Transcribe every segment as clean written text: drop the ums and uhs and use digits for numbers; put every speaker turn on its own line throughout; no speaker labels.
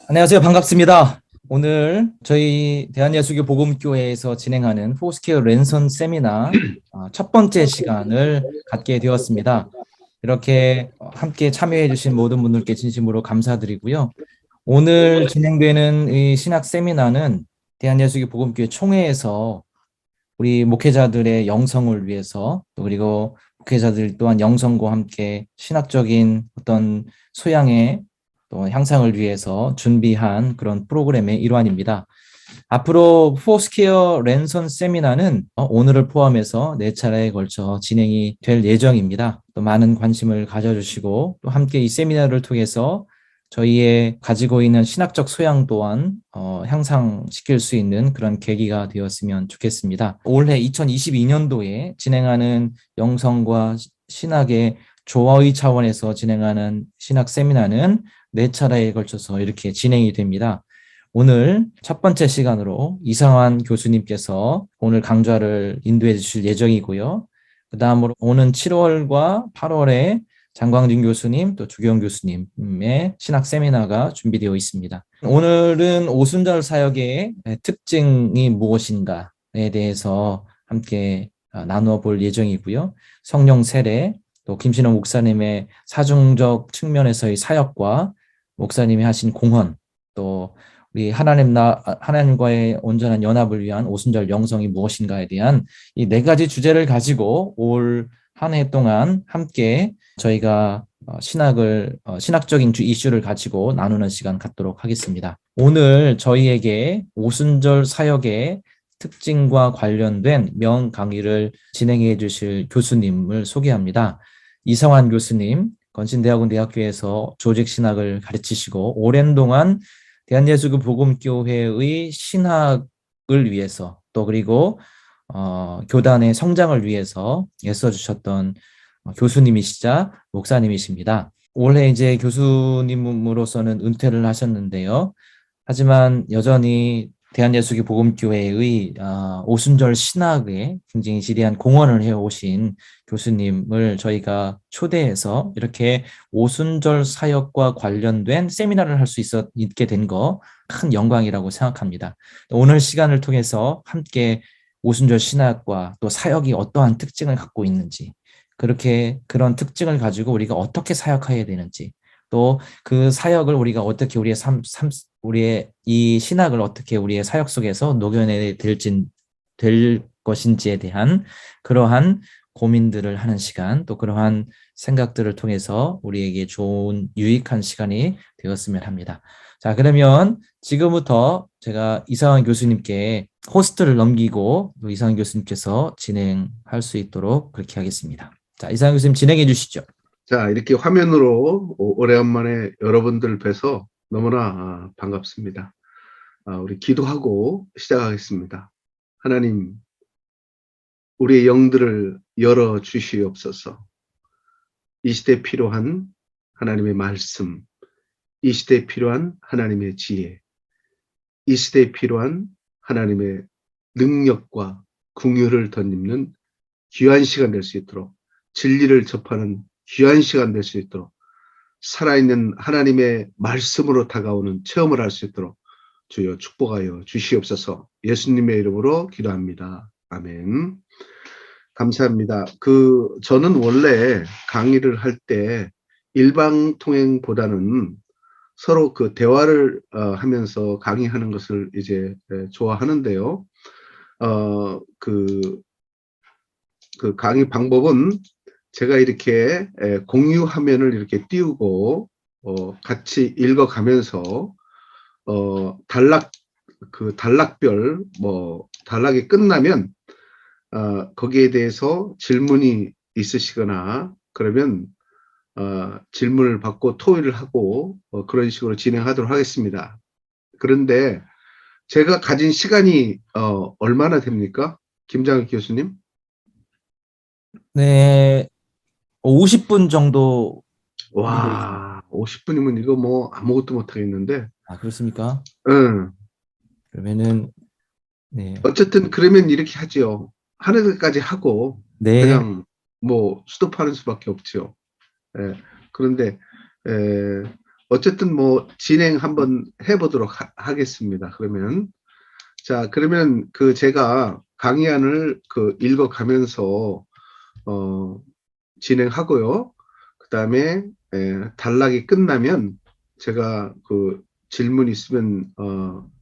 안녕하세요. 반갑습니다. 오늘 저희 대한예수교 복음교회에서 진행하는 포스케어 랜선 세미나 첫 번째 시간을 갖게 되었습니다. 이렇게 함께 참여해 주신 모든 분들께 진심으로 감사드리고요. 오늘 진행되는 이 신학 세미나는 대한예수교 복음교회 총회에서 우리 목회자들의 영성을 위해서 또 그리고 목회자들 또한 영성과 함께 신학적인 어떤 소양의 또 향상을 위해서 준비한 그런 프로그램의 일환입니다. 앞으로 포스케어 랜선 세미나는 오늘을 포함해서 4차례에 걸쳐 진행이 될 예정입니다. 또 많은 관심을 가져주시고 또 함께 이 세미나를 통해서 저희의 가지고 있는 신학적 소양 또한 향상시킬 수 있는 그런 계기가 되었으면 좋겠습니다. 올해 2022년도에 진행하는 영성과 신학의 조화의 차원에서 진행하는 신학 세미나는 4차례에 걸쳐서 이렇게 진행이 됩니다. 오늘 첫 번째 시간으로 이상환 교수님께서 오늘 강좌를 인도해 주실 예정이고요. 그 다음으로 오는 7월과 8월에 장광진 교수님 또 주경 교수님의 신학 세미나가 준비되어 있습니다. 오늘은 오순절 사역의 특징이 무엇인가에 대해서 함께 나누어 볼 예정이고요. 성령 세례, 또 김신호 목사님의 사중적 측면에서의 사역과 목사님이 하신 공헌, 또 우리 하나님과의 온전한 연합을 위한 오순절 영성이 무엇인가에 대한 이 4가지 주제를 가지고 올 한 해 동안 함께 저희가 신학적인 이슈를 가지고 나누는 시간 갖도록 하겠습니다. 오늘 저희에게 오순절 사역의 특징과 관련된 명 강의를 진행해 주실 교수님을 소개합니다. 이성환 교수님, 건신대학원 대학교에서 조직신학을 가르치시고 오랜 동안 대한예수교 복음교회의 신학을 위해서 또 그리고 교단의 성장을 위해서 애써주셨던 교수님이시자 목사님이십니다. 올해 이제 교수님으로서는 은퇴를 하셨는데요. 하지만 여전히 대한예수교 복음교회의 오순절 신학에 굉장히 지대한 공헌을 해오신 교수님을 저희가 초대해서 이렇게 오순절 사역과 관련된 세미나를 할 수 있게 된 거 큰 영광이라고 생각합니다. 오늘 시간을 통해서 함께 오순절 신학과 또 사역이 어떠한 특징을 갖고 있는지, 그런 특징을 가지고 우리가 어떻게 사역해야 되는지, 또 그 사역을 우리가 어떻게 우리의 이 신학을 어떻게 우리의 사역 속에서 녹여내야 될 것인지에 대한 그러한 고민들을 하는 시간, 또 그러한 생각들을 통해서 우리에게 좋은 유익한 시간이 되었으면 합니다. 자, 그러면 지금부터 제가 이상환 교수님께 호스트를 넘기고 또 이상환 교수님께서 진행할 수 있도록 그렇게 하겠습니다. 자, 이상환 교수님 진행해 주시죠.
자, 이렇게 화면으로 오래간만에 여러분들 뵈서 너무나 반갑습니다. 우리 기도하고 시작하겠습니다. 하나님, 우리의 영들을 열어 주시옵소서. 이 시대에 필요한 하나님의 말씀, 이 시대에 필요한 하나님의 지혜, 이 시대에 필요한 하나님의 능력과 긍휼을 덧입는 귀한 시간 될 수 있도록, 진리를 접하는 귀한 시간 될 수 있도록, 살아있는 하나님의 말씀으로 다가오는 체험을 할 수 있도록 주여 축복하여 주시옵소서. 예수님의 이름으로 기도합니다. 아멘. 감사합니다. 저는 원래 강의를 할 때 일방통행보다는 서로 대화를 하면서 강의하는 것을 이제 좋아하는데요. 그 강의 방법은 제가 이렇게 공유 화면을 이렇게 띄우고 같이 읽어가면서 단락별 단락이 끝나면 거기에 대해서 질문이 있으시거나 그러면 질문을 받고 토의를 하고 그런 식으로 진행하도록 하겠습니다. 그런데 제가 가진 시간이 얼마나 됩니까? 김장혁 교수님?
네, 50분 정도 준비되어 있습니다.
와, 50분이면 이거 뭐 아무것도 못 하겠는데.
아, 그렇습니까?
응.
그러면은, 네.
어쨌든 그러면 이렇게 하죠. 하는 데까지 하고
네,
그냥 뭐 스톱하는 수밖에 없죠. 예. 그런데 어쨌든 뭐 진행 한번 해보도록 하겠습니다. 그러면 제가 강의안을 읽어가면서 진행하고요. 그 다음에 단락이 끝나면 제가 질문 있으면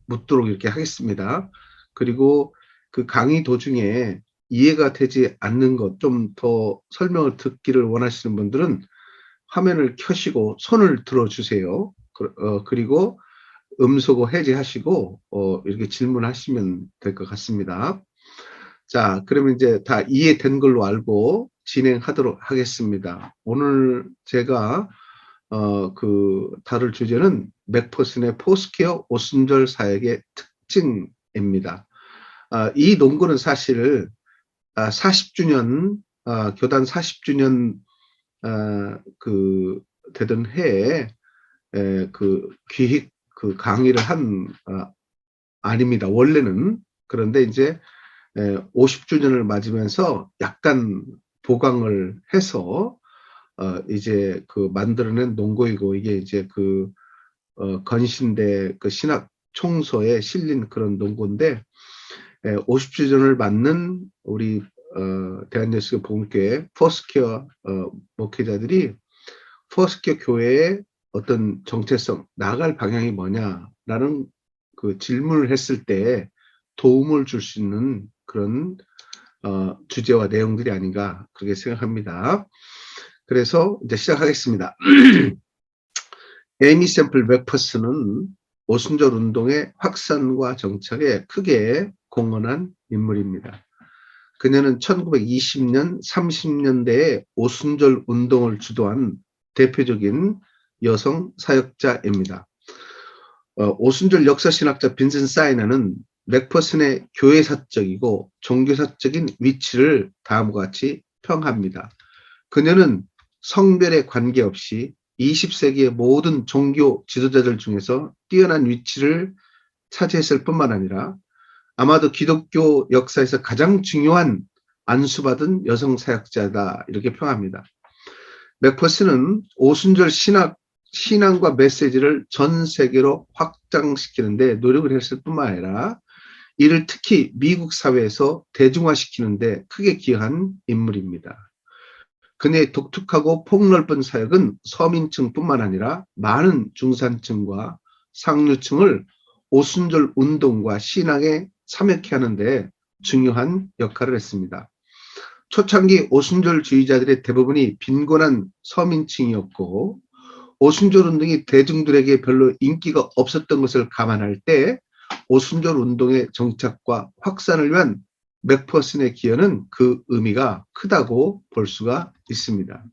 묻도록 이렇게 하겠습니다. 그리고 그 강의 도중에 이해가 되지 않는 것, 좀 더 설명을 듣기를 원하시는 분들은 화면을 켜시고 손을 들어주세요. 그리고 음소거 해제하시고 이렇게 질문하시면 될 것 같습니다. 자, 그러면 이제 다 이해된 걸로 알고 진행하도록 하겠습니다. 오늘 제가 다룰 주제는 맥퍼슨의 포스퀘어 오순절 사역의 특징입니다. 이 논문은 사실 40주년 교단 40주년 되던 해에 기획 강의를 한 아닙니다. 원래는. 그런데 이제 50주년을 맞으면서 약간 보강을 해서 이제 만들어낸 논고이고, 이게 이제 건신대 신학 총서에 실린 그런 논고인데, 50주년을 맞는 우리 대한예수교 복음교회 포스퀘어 목회자들이 포스퀘어 교회의 어떤 정체성, 나아갈 방향이 뭐냐라는 질문을 했을 때 도움을 줄 수 있는 그런 주제와 내용들이 아닌가 그렇게 생각합니다. 그래서 이제 시작하겠습니다. 에이미 샘플 맥퍼슨은 오순절 운동의 확산과 정착에 크게 공헌한 인물입니다. 그녀는 1920년, 30년대에 오순절 운동을 주도한 대표적인 여성 사역자입니다. 오순절 역사신학자 빈센트 사이너는 맥퍼슨의 교회사적이고 종교사적인 위치를 다음과 같이 평합니다. 그녀는 성별에 관계없이 20세기의 모든 종교 지도자들 중에서 뛰어난 위치를 차지했을 뿐만 아니라 아마도 기독교 역사에서 가장 중요한 안수받은 여성 사역자다, 이렇게 평합니다. 맥퍼슨은 오순절 신앙과 메시지를 전 세계로 확장시키는데 노력을 했을 뿐만 아니라 이를 특히 미국 사회에서 대중화시키는데 크게 기여한 인물입니다. 그녀의 독특하고 폭넓은 사역은 서민층뿐만 아니라 많은 중산층과 상류층을 오순절 운동과 신앙에 참여케 하는데 중요한 역할을 했습니다. 초창기 오순절주의자들의 대부분이 빈곤한 서민층이었고, 오순절 운동이 대중들에게 별로 인기가 없었던 것을 감안할 때 오순절 운동의 정착과 확산을 위한 맥퍼슨의 기여는 그 의미가 크다고 볼 수가 있습니다.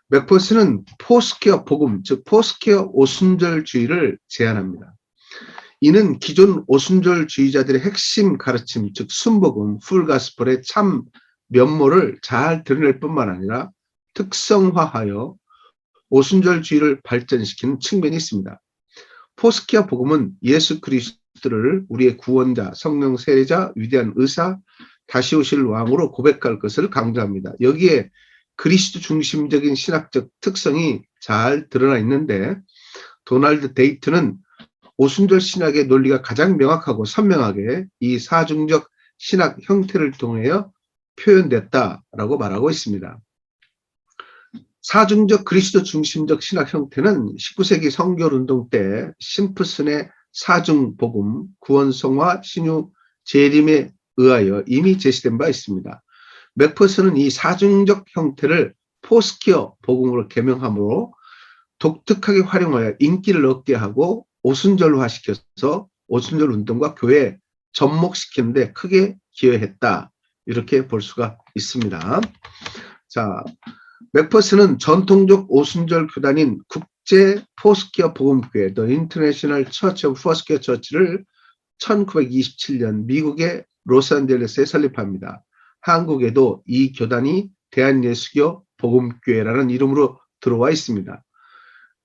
맥퍼슨은 포스퀘어 복음, 즉 포스퀘어 오순절주의를 제안합니다. 이는 기존 오순절주의자들의 핵심 가르침, 즉 순복음, 풀가스펠의 참 면모를 잘 드러낼 뿐만 아니라 특성화하여 오순절주의를 발전시키는 측면이 있습니다. 포스퀘어 복음은 예수 그리스도를 우리의 구원자, 성령 세례자, 위대한 의사, 다시 오실 왕으로 고백할 것을 강조합니다. 여기에 그리스도 중심적인 신학적 특성이 잘 드러나 있는데, 도널드 데이트는 오순절 신학의 논리가 가장 명확하고 선명하게 이 사중적 신학 형태를 통해 표현됐다라고 말하고 있습니다. 사중적 그리스도 중심적 신학 형태는 19세기 성결운동 때 심프슨의 사중복음, 구원성화, 신유, 재림에 의하여 이미 제시된 바 있습니다. 맥퍼슨은 이 사중적 형태를 포스퀘어 복음으로 개명함으로 독특하게 활용하여 인기를 얻게 하고 오순절화시켜서 오순절 운동과 교회에 접목시키는 데 크게 기여했다, 이렇게 볼 수가 있습니다. 자, 맥퍼슨은 전통적 오순절 교단인 국제 포스퀘어 복음교회 The International Church of Foursquare Church를 1927년 미국의 로스앤젤레스에 설립합니다. 한국에도 이 교단이 대한예수교 복음교회라는 이름으로 들어와 있습니다.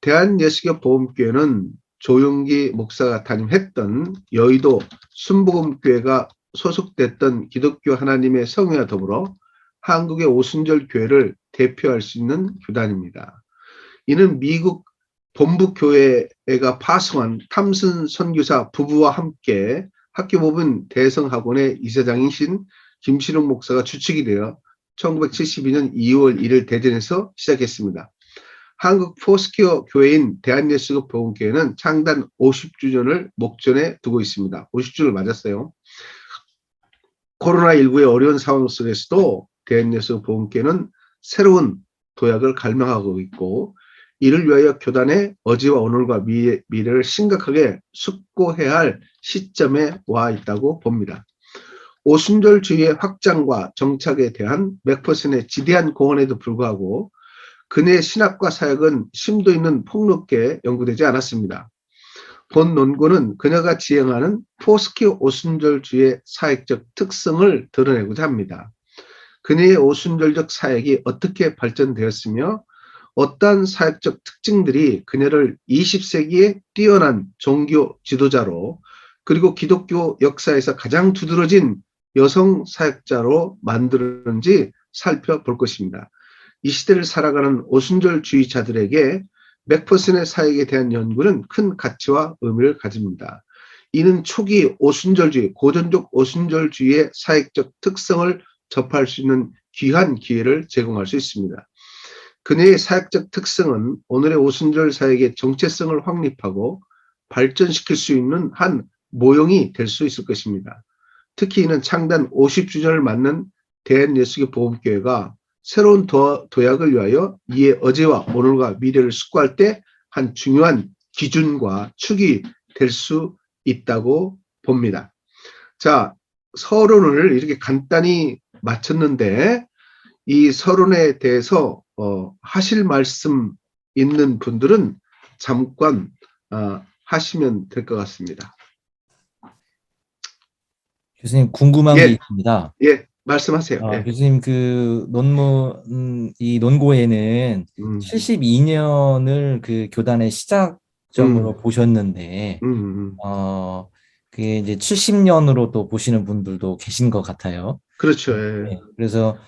대한예수교 복음교회는 조용기 목사가 담임했던 여의도 순복음교회가 소속됐던 기독교 하나님의 성회와 더불어 한국의 오순절 교회를 대표할 수 있는 교단입니다. 이는 미국 본부 교회가 파송한 탐슨 선교사 부부와 함께 학교법인 대성학원의 이사장이신 김신욱 목사가 주축이 되어 1972년 2월 1일 대전에서 시작했습니다. 한국 포스퀘어 교회인 대한예수교 복음교회는 창단 50주년을 목전에 두고 있습니다. 50주년을 맞았어요. 코로나19의 어려운 상황 속에서도 대한예수교 복음교회는 새로운 도약을 갈망하고 있고, 이를 위하여 교단의 어제와 오늘과 미래를 심각하게 숙고해야 할 시점에 와 있다고 봅니다. 오순절주의의 확장과 정착에 대한 맥퍼슨의 지대한 공헌에도 불구하고 그의 신학과 사역은 심도 있는 폭넓게 연구되지 않았습니다. 본 논문은 그녀가 지향하는 포스퀘어 오순절주의의 사역적 특성을 드러내고자 합니다. 그녀의 오순절적 사역이 어떻게 발전되었으며 어떠한 사역적 특징들이 그녀를 20세기의 뛰어난 종교 지도자로, 그리고 기독교 역사에서 가장 두드러진 여성 사역자로 만드는지 살펴볼 것입니다. 이 시대를 살아가는 오순절주의자들에게 맥퍼슨의 사역에 대한 연구는 큰 가치와 의미를 가집니다. 이는 초기 오순절주의, 고전적 오순절주의의 사역적 특성을 접할 수 있는 귀한 기회를 제공할 수 있습니다. 그녀의 사역적 특성은 오늘의 오순절 사역의 정체성을 확립하고 발전시킬 수 있는 한 모형이 될 수 있을 것입니다. 특히 이는 창단 50주년을 맞는 대한예수교 복음교회가 새로운 도약을 위하여 이의 어제와 오늘과 미래를 숙고할 때 한 중요한 기준과 축이 될 수 있다고 봅니다. 자, 서론을 이렇게 간단히 마쳤는데, 이 서론에 대해서 하실 말씀 있는 분들은 잠깐 하시면 될 것 같습니다.
교수님 궁금한 게 있습니다.
예, 말씀하세요. 예.
교수님 그 논문 이 논고에는 72년을 그 교단의 시작점으로 보셨는데 그게 이제 70년으로 또 보시는 분들도 계신 것 같아요.
그렇죠. 예.
네, 그래서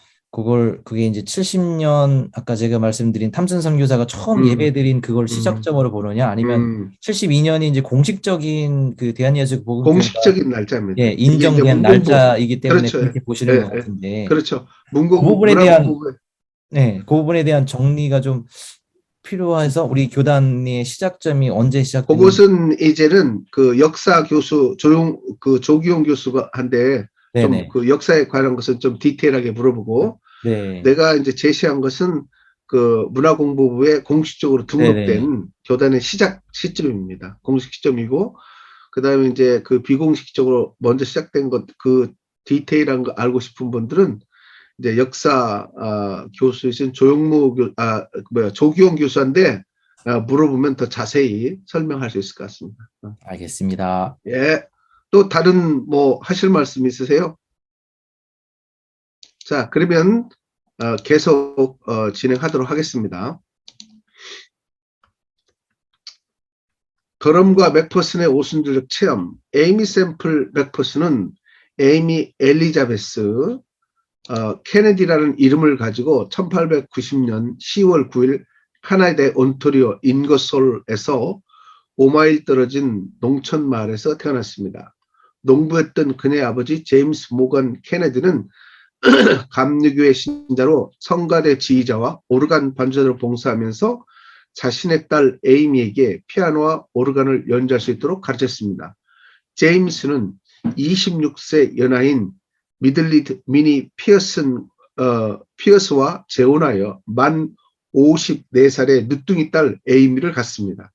그게 이제 70년, 아까 제가 말씀드린 탐슨 선교사가 처음 예배드린 그걸 시작점으로 보느냐, 아니면 72년이 이제 공식적인 그 대한예수 복음교회가
공식적인 날짜입니다.
예, 인정된 날짜이기 때문에
그렇죠.
그렇게 보시는
예,
것 같은데,
그렇죠.
그 부분에 대한 정리가 좀 필요해서 우리 교단의 시작점이 언제 시작됐는지.
그것은 이제는 그 역사 교수 조기용 교수가 한데 좀 그 역사에 관한 것은 좀 디테일하게 물어보고, 내가 이제 제시한 것은 그 문화공부부에 공식적으로 등록된 교단의 시작 시점입니다. 공식 시점이고, 그 다음에 이제 그 비공식적으로 먼저 시작된 것, 그 디테일한 거 알고 싶은 분들은 이제 역사 교수이신 조기용 교수한테 물어보면 더 자세히 설명할 수 있을 것 같습니다.
알겠습니다.
예. 또 다른 뭐 하실 말씀 있으세요? 자, 그러면 계속 진행하도록 하겠습니다. 더럼과 맥퍼슨의 오순절적 체험. 에이미 샘플 맥퍼슨은 에이미 엘리자베스 케네디라는 이름을 가지고 1890년 10월 9일 카나다의 온타리오 인거솔에서 5마일 떨어진 농촌 마을에서 태어났습니다. 농부였던 그의 아버지 제임스 모건 케네디는 감리교회 신자로 성가대 지휘자와 오르간 반주자로 봉사하면서 자신의 딸 에이미에게 피아노와 오르간을 연주할 수 있도록 가르쳤습니다. 제임스는 26세 연하인 미들리드 미니 피어스와 재혼하여 만 54살의 늦둥이 딸 에이미를 갖습니다.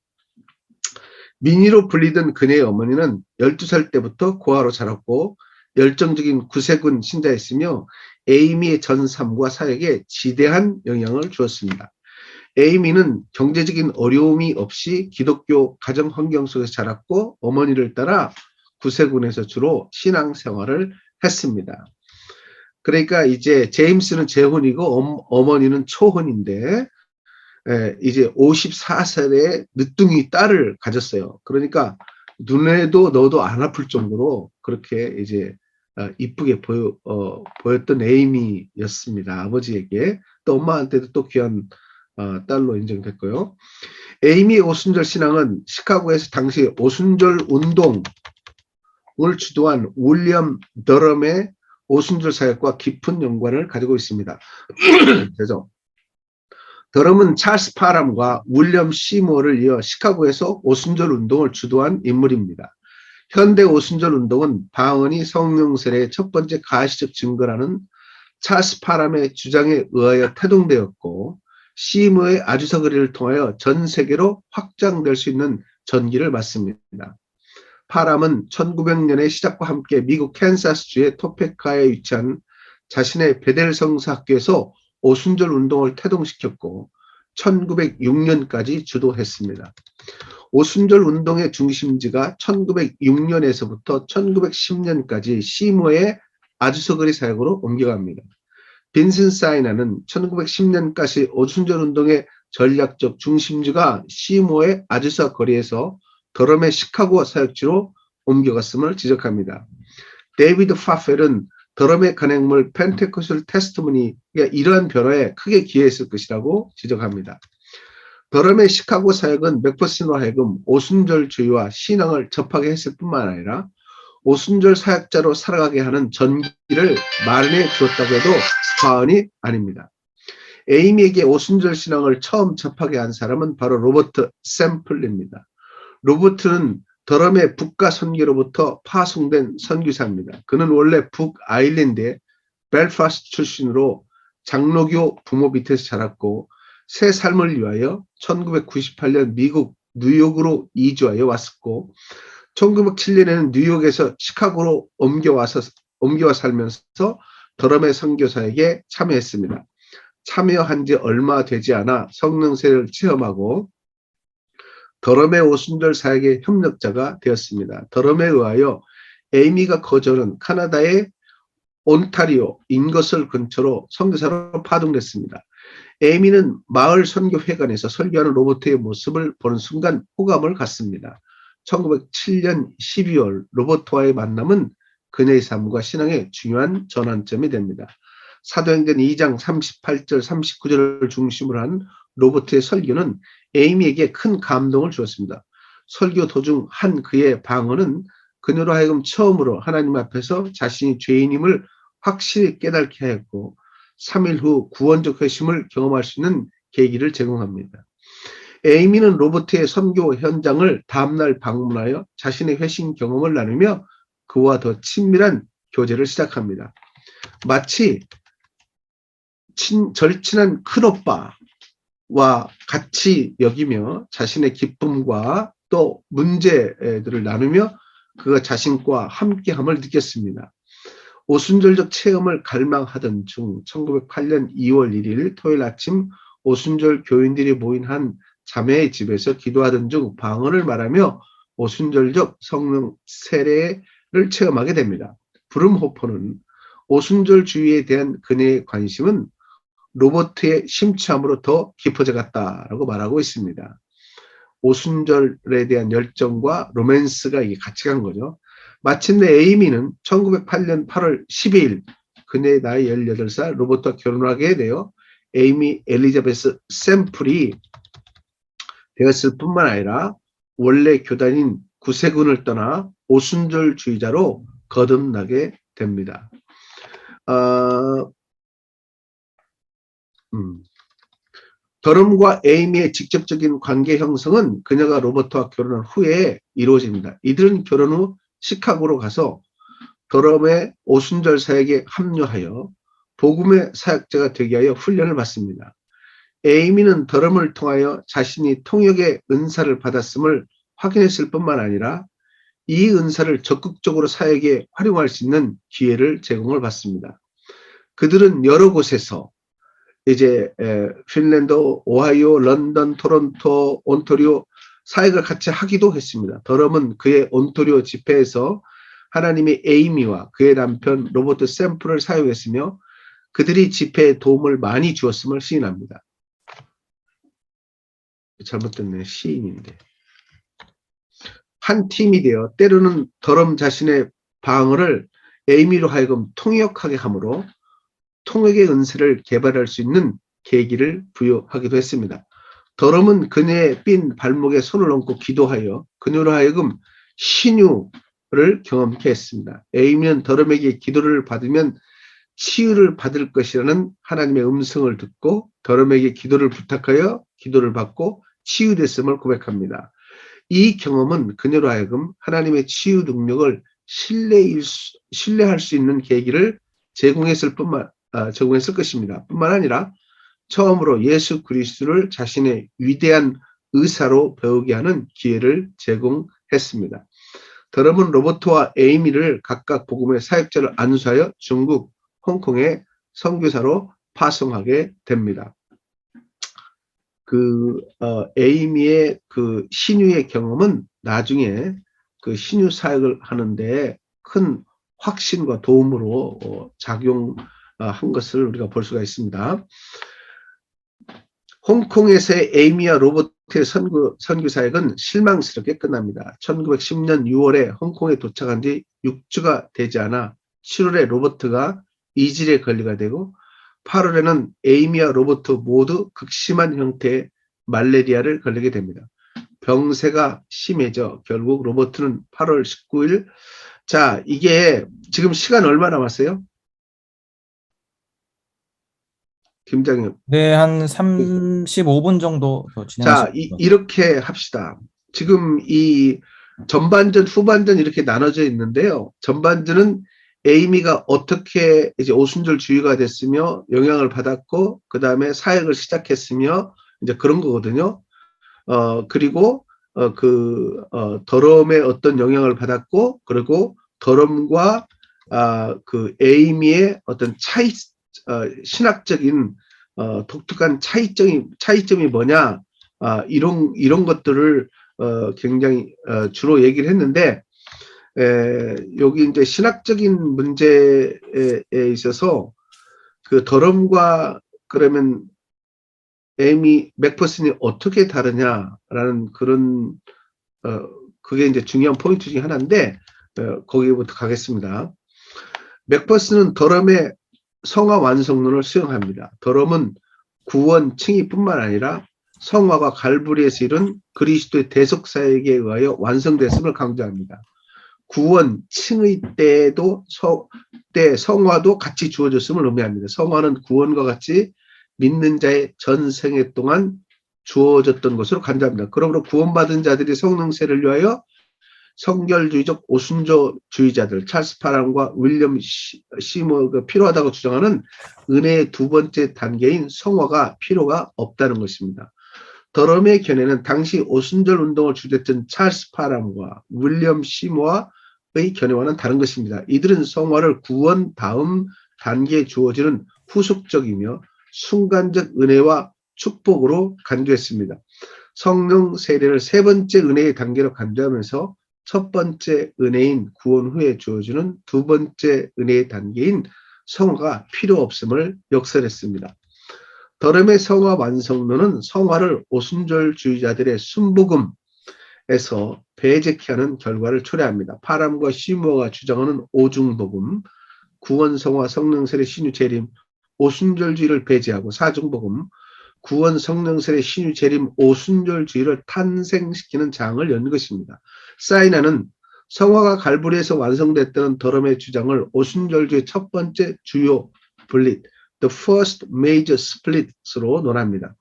미니로 불리던 그녀의 어머니는 12살 때부터 고아로 자랐고 열정적인 구세군 신자였으며 에이미의 전삶과 사역에 지대한 영향을 주었습니다. 에이미는 경제적인 어려움이 없이 기독교 가정 환경 속에서 자랐고 어머니를 따라 구세군에서 주로 신앙생활을 했습니다. 그러니까 이제 제임스는 재혼이고 어머니는 초혼인데 이제 54살의 늦둥이 딸을 가졌어요. 그러니까 눈에도 넣어도 안 아플 정도로 그렇게 이제 이쁘게 보였던 에이미였습니다. 아버지에게. 또 엄마한테도 또 귀한 딸로 인정됐고요. 에이미 오순절 신앙은 시카고에서 당시 오순절 운동을 주도한 윌리엄 더럼의 오순절 사역과 깊은 연관을 가지고 있습니다. 그래서 더럼은 찰스 파람과 윌리엄 시모어를 이어 시카고에서 오순절 운동을 주도한 인물입니다. 현대 오순절 운동은 방언이 성령 세례의 첫 번째 가시적 증거라는 찰스 파람의 주장에 의하여 태동되었고, 시모의 아주사 거리를 통하여 전 세계로 확장될 수 있는 전기를 맞습니다. 파람은 1900년의 시작과 함께 미국 캔사스주의 토페카에 위치한 자신의 베델 성사학교에서 오순절 운동을 태동시켰고 1906년까지 주도했습니다. 오순절 운동의 중심지가 1906년에서부터 1910년까지 시모의 아주서거리 사역으로 옮겨갑니다. 빈슨 사이나는 1910년까지 오순절 운동의 전략적 중심지가 시모의 아주사 거리에서 더럼의 시카고 사역지로 옮겨갔음을 지적합니다. 데이비드 파펠은 더럼의 간행물 펜테코스트 테스트머니가 이러한 변화에 크게 기여했을 것이라고 지적합니다. 더럼의 시카고 사역은 맥퍼슨으로 하여금 오순절주의와 신앙을 접하게 했을 뿐만 아니라 오순절 사역자로 살아가게 하는 전기를 마련해 주었다고 해도 과언이 아닙니다. 에이미에게 오순절 신앙을 처음 접하게 한 사람은 바로 로버트 샘플입니다. 로버트는 더럼의 북가 선교로부터 파송된 선교사입니다. 그는 원래 북아일랜드의 벨파스트 출신으로 장로교 부모 밑에서 자랐고 새 삶을 위하여 1998년 미국 뉴욕으로 이주하여 왔었고 1907년에는 뉴욕에서 시카고로 옮겨와 살면서 더럼의 선교사에게 참여했습니다. 참여한 지 얼마 되지 않아 성령 세례를 체험하고 더럼의 오순절 사역의 협력자가 되었습니다. 더럼에 의하여 에이미가 거주하는 카나다의 온타리오 인거슬 근처로 선교사로 파송됐습니다. 에이미는 마을 선교회관에서 설교하는 로버트의 모습을 보는 순간 호감을 갖습니다. 1907년 12월 로버트와의 만남은 그녀의 삶과 신앙의 중요한 전환점이 됩니다. 사도행전 2장 38절 39절을 중심으로 한 로버트의 설교는 에이미에게 큰 감동을 주었습니다. 설교 도중 한 그의 방언은 그녀로 하여금 처음으로 하나님 앞에서 자신이 죄인임을 확실히 깨닫게 하였고 3일 후 구원적 회심을 경험할 수 있는 계기를 제공합니다. 에이미는 로버트의 선교 현장을 다음날 방문하여 자신의 회심 경험을 나누며 그와 더 친밀한 교제를 시작합니다. 마치 절친한 큰오빠와 같이 여기며 자신의 기쁨과 또 문제들을 나누며 그가 자신과 함께함을 느꼈습니다. 오순절적 체험을 갈망하던 중 1908년 2월 1일 토요일 아침 오순절 교인들이 모인 한 자매의 집에서 기도하던 중 방언을 말하며 오순절적 성령 세례를 체험하게 됩니다. 브룸호퍼는 오순절주의에 대한 그녀의 관심은 로버트의 심취함으로 더 깊어져 갔다라고 말하고 있습니다. 오순절에 대한 열정과 로맨스가 이게 같이 간 거죠. 마침내 에이미는 1908년 8월 12일 그녀의 나이 18살 로버트와 결혼하게 되어 에이미 엘리자베스 샘플이 되었을 뿐만 아니라 원래 교단인 구세군을 떠나 오순절주의자로 거듭나게 됩니다. 더럼과 에이미의 직접적인 관계 형성은 그녀가 로버트와 결혼한 후에 이루어집니다. 이들은 결혼 후 시카고로 가서 더럼의 오순절 사역에 합류하여 복음의 사역자가 되게 하여 훈련을 받습니다. 에이미는 더럼을 통하여 자신이 통역의 은사를 받았음을 확인했을 뿐만 아니라 이 은사를 적극적으로 사역에 활용할 수 있는 기회를 제공을 받습니다. 그들은 여러 곳에서 이제 핀란드, 오하이오, 런던, 토론토, 온타리오 사역을 같이 하기도 했습니다. 더럼은 그의 온타리오 집회에서 하나님의 에이미와 그의 남편 로버트 샘플을 사용했으며 그들이 집회에 도움을 많이 주었음을 시인합니다. 잘못됐네. 시인인데. 한 팀이 되어 때로는 더럼 자신의 방언을 에이미로 하여금 통역하게 하므로 통역의 은사를 개발할 수 있는 계기를 부여하기도 했습니다. 더럼은 그녀의 삔 발목에 손을 얹고 기도하여 그녀로 하여금 신유를 경험케 했습니다. 에이미는 더럼에게 기도를 받으면 치유를 받을 것이라는 하나님의 음성을 듣고 더럼에게 기도를 부탁하여 기도를 받고 치유됐음을 고백합니다. 이 경험은 그녀로 하여금 하나님의 치유 능력을 신뢰할 수 있는 계기를 제공했을 것입니다. 뿐만 아니라 처음으로 예수 그리스도를 자신의 위대한 의사로 배우게 하는 기회를 제공했습니다. 더럼은 로버트와 에이미를 각각 복음의 사역자를 안수하여 중국, 홍콩의 선교사로 파송하게 됩니다. 에이미의 그 신유의 경험은 나중에 그 신유 사역을 하는데 큰 확신과 도움으로 작용한 것을 우리가 볼 수가 있습니다. 홍콩에서의 에이미와 로버트의 선교 사역은 실망스럽게 끝납니다. 1910년 6월에 홍콩에 도착한 지 6주가 되지 않아 7월에 로버트가 이질에 걸리게 되고 8월에는 에이미와 로버트 모두 극심한 형태의 말레리아를 걸리게 됩니다. 병세가 심해져 결국 로버트는 8월 19일 자 이게 지금 시간 얼마 남았어요? 김장님.
네, 한 35분 정도 더 진행하시면
자, 이렇게 합시다. 지금 이 전반전, 후반전 이렇게 나눠져 있는데요. 전반전은 에이미가 어떻게 이제 오순절주의가 됐으며 영향을 받았고, 그 다음에 사역을 시작했으며, 이제 그런 거거든요. 그리고, 더럼의 어떤 영향을 받았고, 그리고 더럼과, 그 에이미의 어떤 신학적인 독특한 차이점이 뭐냐, 이런 것들을 굉장히 주로 얘기를 했는데, 여기 이제 신학적인 문제에 있어서 그 더럼과 그러면 에이미 맥퍼슨이 어떻게 다르냐라는 그런 그게 이제 중요한 포인트 중에 하나인데 거기부터 가겠습니다. 맥퍼슨은 더럼의 성화 완성론을 수용합니다. 더럼은 구원 칭의뿐만 아니라 성화가 갈보리에서 이룬 그리스도의 대속 사역에 의하여 완성됐음을 강조합니다. 구원 칭의 때에도 성화도 같이 주어졌음을 의미합니다. 성화는 구원과 같이 믿는 자의 전생애 동안 주어졌던 것으로 간주합니다. 그러므로 구원받은 자들이 성령세를 위하여 성결주의적 오순절주의자들 찰스 파람과 윌리엄 시머가 필요하다고 주장하는 은혜의 두 번째 단계인 성화가 필요가 없다는 것입니다. 더럼의 견해는 당시 오순절 운동을 주도했던 찰스 파람과 윌리엄 시머의 견해와는 다른 것입니다. 이들은 성화를 구원 다음 단계에 주어지는 후속적이며 순간적 은혜와 축복으로 간주했습니다. 성령 세례를 세 번째 은혜의 단계로 간주하면서 첫 번째 은혜인 구원 후에 주어지는 두 번째 은혜의 단계인 성화가 필요 없음을 역설했습니다. 더럼의 성화 완성론은 성화를 오순절주의자들의 순복음에서 배제케 하는 결과를 초래합니다. 파람과 시무어가 주장하는 오중복음, 구원 성화 성령세례 신유 재림, 오순절주의를 배제하고 사중복음, 구원 성령세례 신유 재림 오순절주의를 탄생시키는 장을 연 것입니다. 사이나는 성화가 갈보리에서 완성됐다는 더럼의 주장을 오순절주의 첫 번째 주요 분립, the first major split으로 논합니다.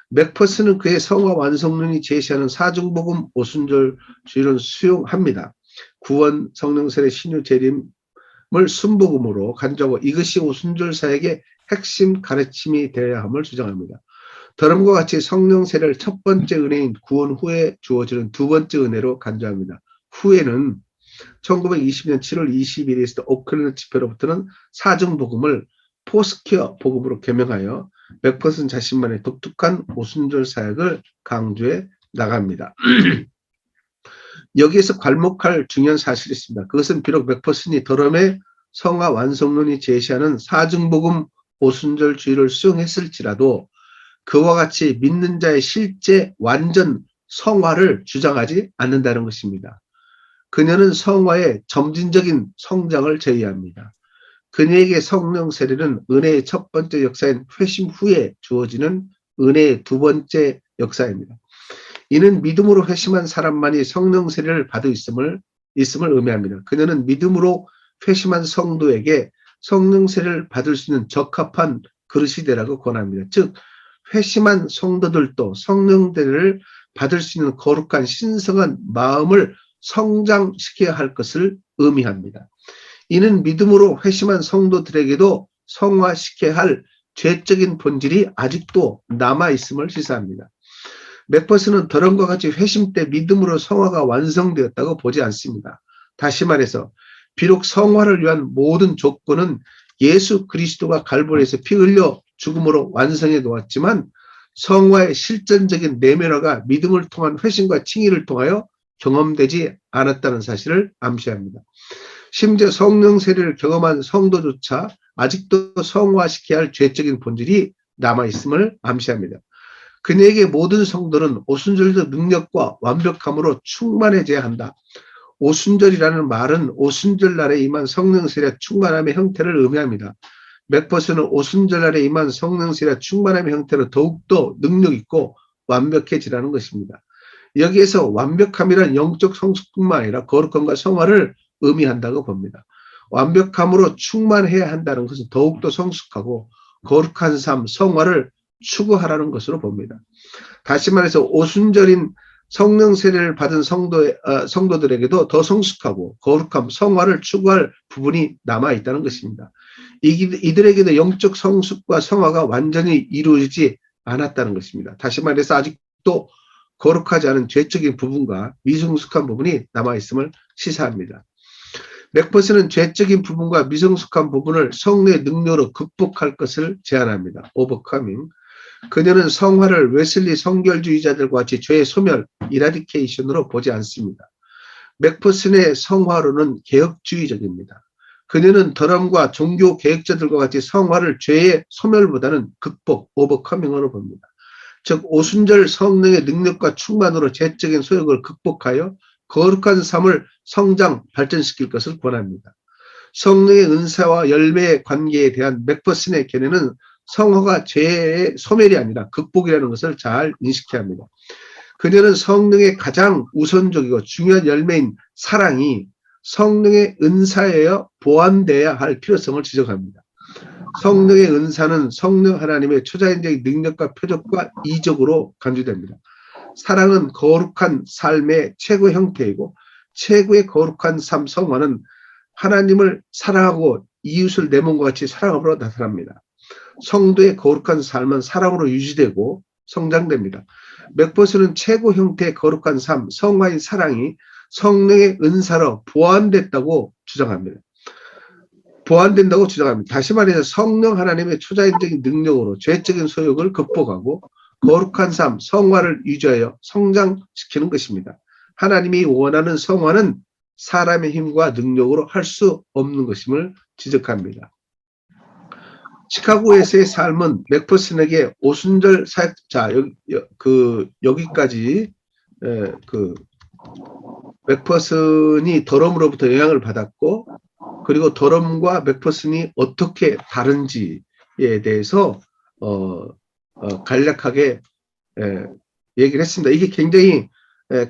맥퍼슨은 그의 성화 완성론이 제시하는 사중복음 오순절주의를 수용합니다. 구원 성령세례 신유 재림을 순복음으로 간주하고 이것이 오순절 사역의 핵심 가르침이 되어야 함을 주장합니다. 더럼과 같이 성령 세례를 첫 번째 은혜인 구원 후에 주어지는 두 번째 은혜로 간주합니다. 후에는 1920년 7월 20일에 있었던 오클랜드 집회로부터는 사중복음을 포스퀘어 복음으로 개명하여 맥퍼슨 자신만의 독특한 오순절 사역을 강조해 나갑니다. 여기에서 괄목할 중요한 사실이 있습니다. 그것은 비록 맥퍼슨이 더럼의 성화 완성론이 제시하는 사중복음 오순절주의를 수용했을지라도 그와 같이 믿는 자의 실제 완전 성화를 주장하지 않는다는 것입니다. 그녀는 성화의 점진적인 성장을 제의합니다. 그녀에게 성령 세례는 은혜의 첫 번째 역사인 회심 후에 주어지는 은혜의 두 번째 역사입니다. 이는 믿음으로 회심한 사람만이 성령 세례를 받을 있음을 의미합니다. 그녀는 믿음으로 회심한 성도에게 성령 세례를 받을 수 있는 적합한 그릇이 되라고 권합니다. 즉 회심한 성도들도 성령 세례를 받을 수 있는 거룩한 신성한 마음을 성장시켜야 할 것을 의미합니다. 이는 믿음으로 회심한 성도들에게도 성화시켜야 할 죄적인 본질이 아직도 남아있음을 시사합니다. 맥퍼스는 더럼과 같이 회심 때 믿음으로 성화가 완성되었다고 보지 않습니다. 다시 말해서 비록 성화를 위한 모든 조건은 예수 그리스도가 갈보리에서 피 흘려 죽음으로 완성해 놓았지만 성화의 실전적인 내면화가 믿음을 통한 회심과 칭의를 통하여 경험되지 않았다는 사실을 암시합니다. 심지어 성령 세례를 경험한 성도조차 아직도 성화시켜야 할 죄적인 본질이 남아있음을 암시합니다. 그녀에게 모든 성도는 오순절도 능력과 완벽함으로 충만해져야 한다. 오순절이라는 말은 오순절 날에 임한 성령 세례 충만함의 형태를 의미합니다. 맥퍼스는 오순절 날에 임한 성령 세례 충만함의 형태로 더욱더 능력 있고 완벽해지라는 것입니다. 여기에서 완벽함이란 영적 성숙뿐만 아니라 거룩함과 성화를 의미한다고 봅니다. 완벽함으로 충만해야 한다는 것은 더욱더 성숙하고 거룩한 삶, 성화를 추구하라는 것으로 봅니다. 다시 말해서 오순절인 성령 세례를 받은 성도들에게도 더 성숙하고 거룩함, 성화를 추구할 부분이 남아있다는 것입니다. 이들에게도 영적 성숙과 성화가 완전히 이루어지지 않았다는 것입니다. 다시 말해서 아직도 거룩하지 않은 죄적인 부분과 미성숙한 부분이 남아있음을 시사합니다. 맥퍼스는 죄적인 부분과 미성숙한 부분을 성령의 능력으로 극복할 것을 제안합니다. overcoming. 그녀는 성화를 웨슬리 성결주의자들과 같이 죄의 소멸, 이라디케이션으로 보지 않습니다. 맥퍼슨의 성화론은 개혁주의적입니다. 그녀는 더럼과 종교 개혁자들과 같이 성화를 죄의 소멸보다는 극복, overcoming으로 봅니다. 즉 오순절 성령의 능력과 충만으로 죄적인 소욕을 극복하여 거룩한 삶을 성장, 발전시킬 것을 권합니다. 성령의 은사와 열매의 관계에 대한 맥퍼슨의 견해는 성화가 죄의 소멸이 아니라 극복이라는 것을 잘 인식해야 합니다. 그녀는 성령의 가장 우선적이고 중요한 열매인 사랑이 성령의 은사에 보완되어야 할 필요성을 지적합니다. 성령의 은사는 성령 하나님의 초자연적인 능력과 표적과 이적으로 간주됩니다. 사랑은 거룩한 삶의 최고 형태이고 최고의 거룩한 삶 성화는 하나님을 사랑하고 이웃을 내 몸과 같이 사랑함으로 나타납니다. 성도의 거룩한 삶은 사랑으로 유지되고 성장됩니다. 맥퍼스는 최고 형태의 거룩한 삶, 성화인 사랑이 성령의 은사로 보완됐다고 주장합니다. 보완된다고 주장합니다. 다시 말해서 성령 하나님의 초자연적인 능력으로 죄적인 소욕을 극복하고 거룩한 삶, 성화를 유지하여 성장시키는 것입니다. 하나님이 원하는 성화는 사람의 힘과 능력으로 할 수 없는 것임을 지적합니다. 시카고에서의 삶은 맥퍼슨에게 오순절 사역, 자, 여기까지, 맥퍼슨이 더럼으로부터 영향을 받았고, 그리고 더럼과 맥퍼슨이 어떻게 다른지에 대해서, 간략하게, 얘기를 했습니다. 이게 굉장히,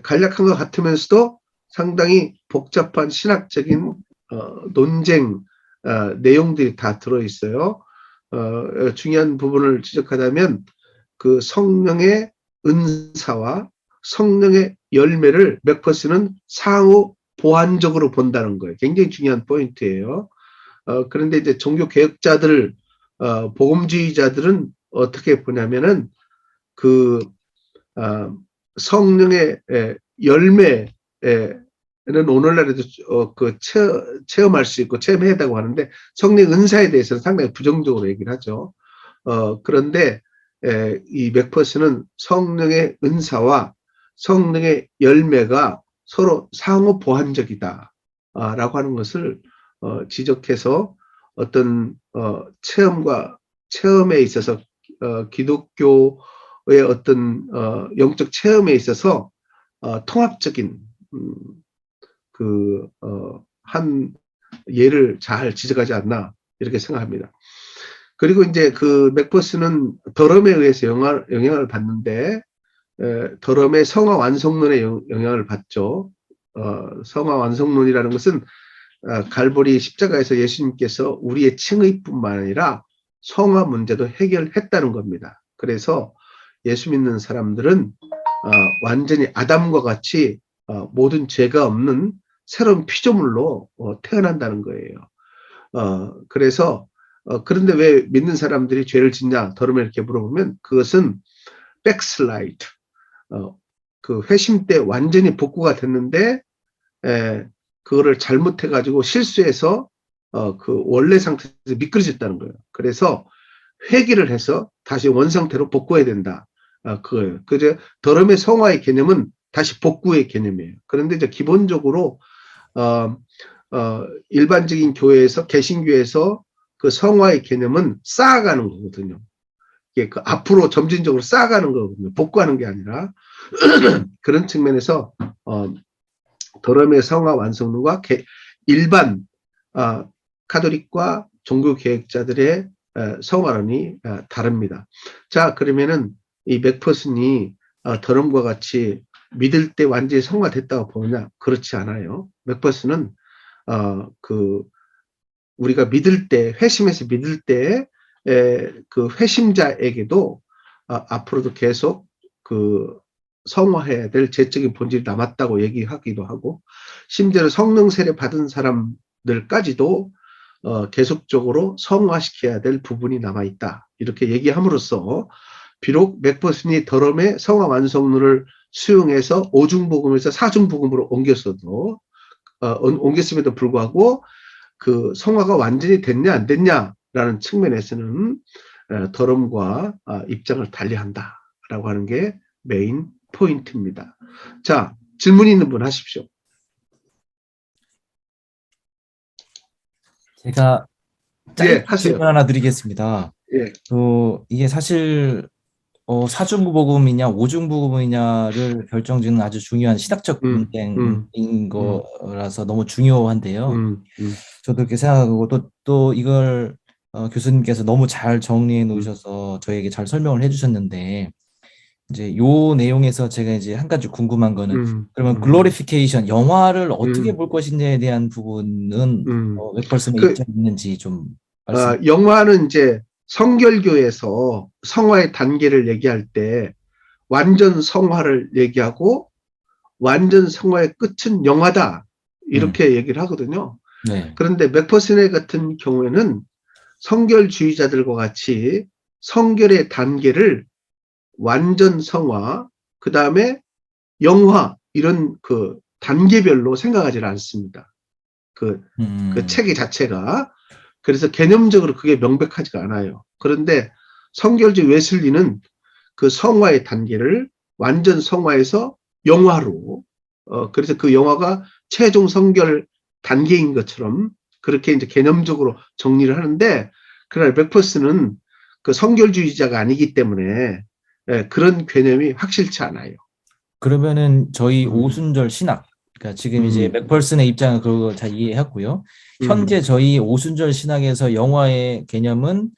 간략한 것 같으면서도 상당히 복잡한 신학적인, 논쟁, 내용들이 다 들어있어요. 중요한 부분을 지적하자면 그 성령의 은사와 성령의 열매를 맥퍼슨은 상호 보완적으로 본다는 거예요. 굉장히 중요한 포인트예요. 그런데 이제 종교 개혁자들, 복음주의자들은 어떻게 보냐면은 그 성령의 열매는 오늘날에도 체험할 수 있고 체험해야 한다고 하는데 성령 은사에 대해서는 상당히 부정적으로 얘기를 하죠. 그런데 이 맥퍼슨은 성령의 은사와 성령의 열매가 서로 상호 보완적이다 라고 하는 것을 지적해서 어떤 체험에 있어서 기독교의 어떤 영적 체험에 있어서 통합적인 한 예를 잘 지적하지 않나 이렇게 생각합니다. 그리고 이제 그 맥퍼슨은 더럼에 의해서 영향을 받는데 더럼의 성화 완성론에 영향을 받죠. 성화 완성론이라는 것은 갈보리 십자가에서 예수님께서 우리의 칭의뿐만 아니라 성화 문제도 해결했다는 겁니다. 그래서 예수 믿는 사람들은 완전히 아담과 같이 모든 죄가 없는 새로운 피조물로 태어난다는 거예요. 그래서 그런데 왜 믿는 사람들이 죄를 짓냐 더러면 이렇게 물어보면 그것은 백슬라이드 그 회심 때 완전히 복구가 됐는데 그거를 잘못해가지고 실수해서 그 원래 상태에서 미끄러졌다는 거예요. 그래서 회개를 해서 다시 원상태로 복구해야 된다. 그거예요. 그저 더럼의 성화의 개념은 다시 복구의 개념이에요. 그런데 이제 기본적으로 일반적인 교회에서 개신교에서 그 성화의 개념은 쌓아가는 거거든요. 이게 그 앞으로 점진적으로 쌓아가는 거거든요. 복구하는 게 아니라 그런 측면에서 더럼의 성화 완성론과 일반 카톨릭과 종교 개혁자들의 성화론이 다릅니다. 자, 그러면은 이 맥퍼슨이 더럼과 같이 믿을 때 완전히 성화됐다고 보느냐? 그렇지 않아요. 맥퍼슨은 우리가 믿을 때 회심해서 믿을 때 그 회심자에게도 앞으로도 계속 그 성화해야 될 죄적인 본질이 남았다고 얘기하기도 하고 심지어 성령 세례 받은 사람들까지도 계속적으로 성화시켜야 될 부분이 남아있다. 이렇게 얘기함으로써 비록 맥퍼슨이 더럼의 성화 완성론을 수용해서 오중복음에서 사중복음으로 옮겼음에도 불구하고 그 성화가 완전히 됐냐 안 됐냐라는 측면에서는 더럼과 입장을 달리한다라고 하는 게 메인 포인트입니다. 자, 질문 있는 분 하십시오.
제가 짧게
하세요.
질문 하나 드리겠습니다.
예.
이게 사실 사중복음이냐 오중복음이냐를 결정짓는 아주 중요한 신학적 문제인 거라서 너무 중요한데요. 저도 그렇게 생각하고 또 이걸 교수님께서 너무 잘 정리해 놓으셔서 저에게 잘 설명을 해주셨는데 이제 요 내용에서 제가 이제 한 가지 궁금한 거는 그러면 글로리피케이션 영화를 어떻게 볼 것인지에 대한 부분은 맥펄슨의 입장이 있는지 좀 말씀.
영화는 이제 성결교에서 성화의 단계를 얘기할 때 완전 성화를 얘기하고 완전 성화의 끝은 영화다 이렇게 얘기를 하거든요.
네.
그런데 맥퍼슨의 같은 경우에는 성결주의자들과 같이 성결의 단계를 완전 성화, 그 다음에 영화 이런 그 단계별로 생각하지 않습니다. 그 체계 자체가. 그래서 개념적으로 그게 명백하지가 않아요. 그런데 성결주의 웨슬리는 그 성화의 단계를 완전 성화에서 영화로 그래서 그 영화가 최종 성결 단계인 것처럼 그렇게 이제 개념적으로 정리를 하는데 그러나 맥퍼슨은 그 성결주의자가 아니기 때문에 그런 개념이 확실치 않아요.
그러면은 저희 오순절 신학, 그러니까 지금 이제 맥펄슨의 입장은 그거 잘 이해했고요. 현재 저희 오순절 신학에서 영화의 개념은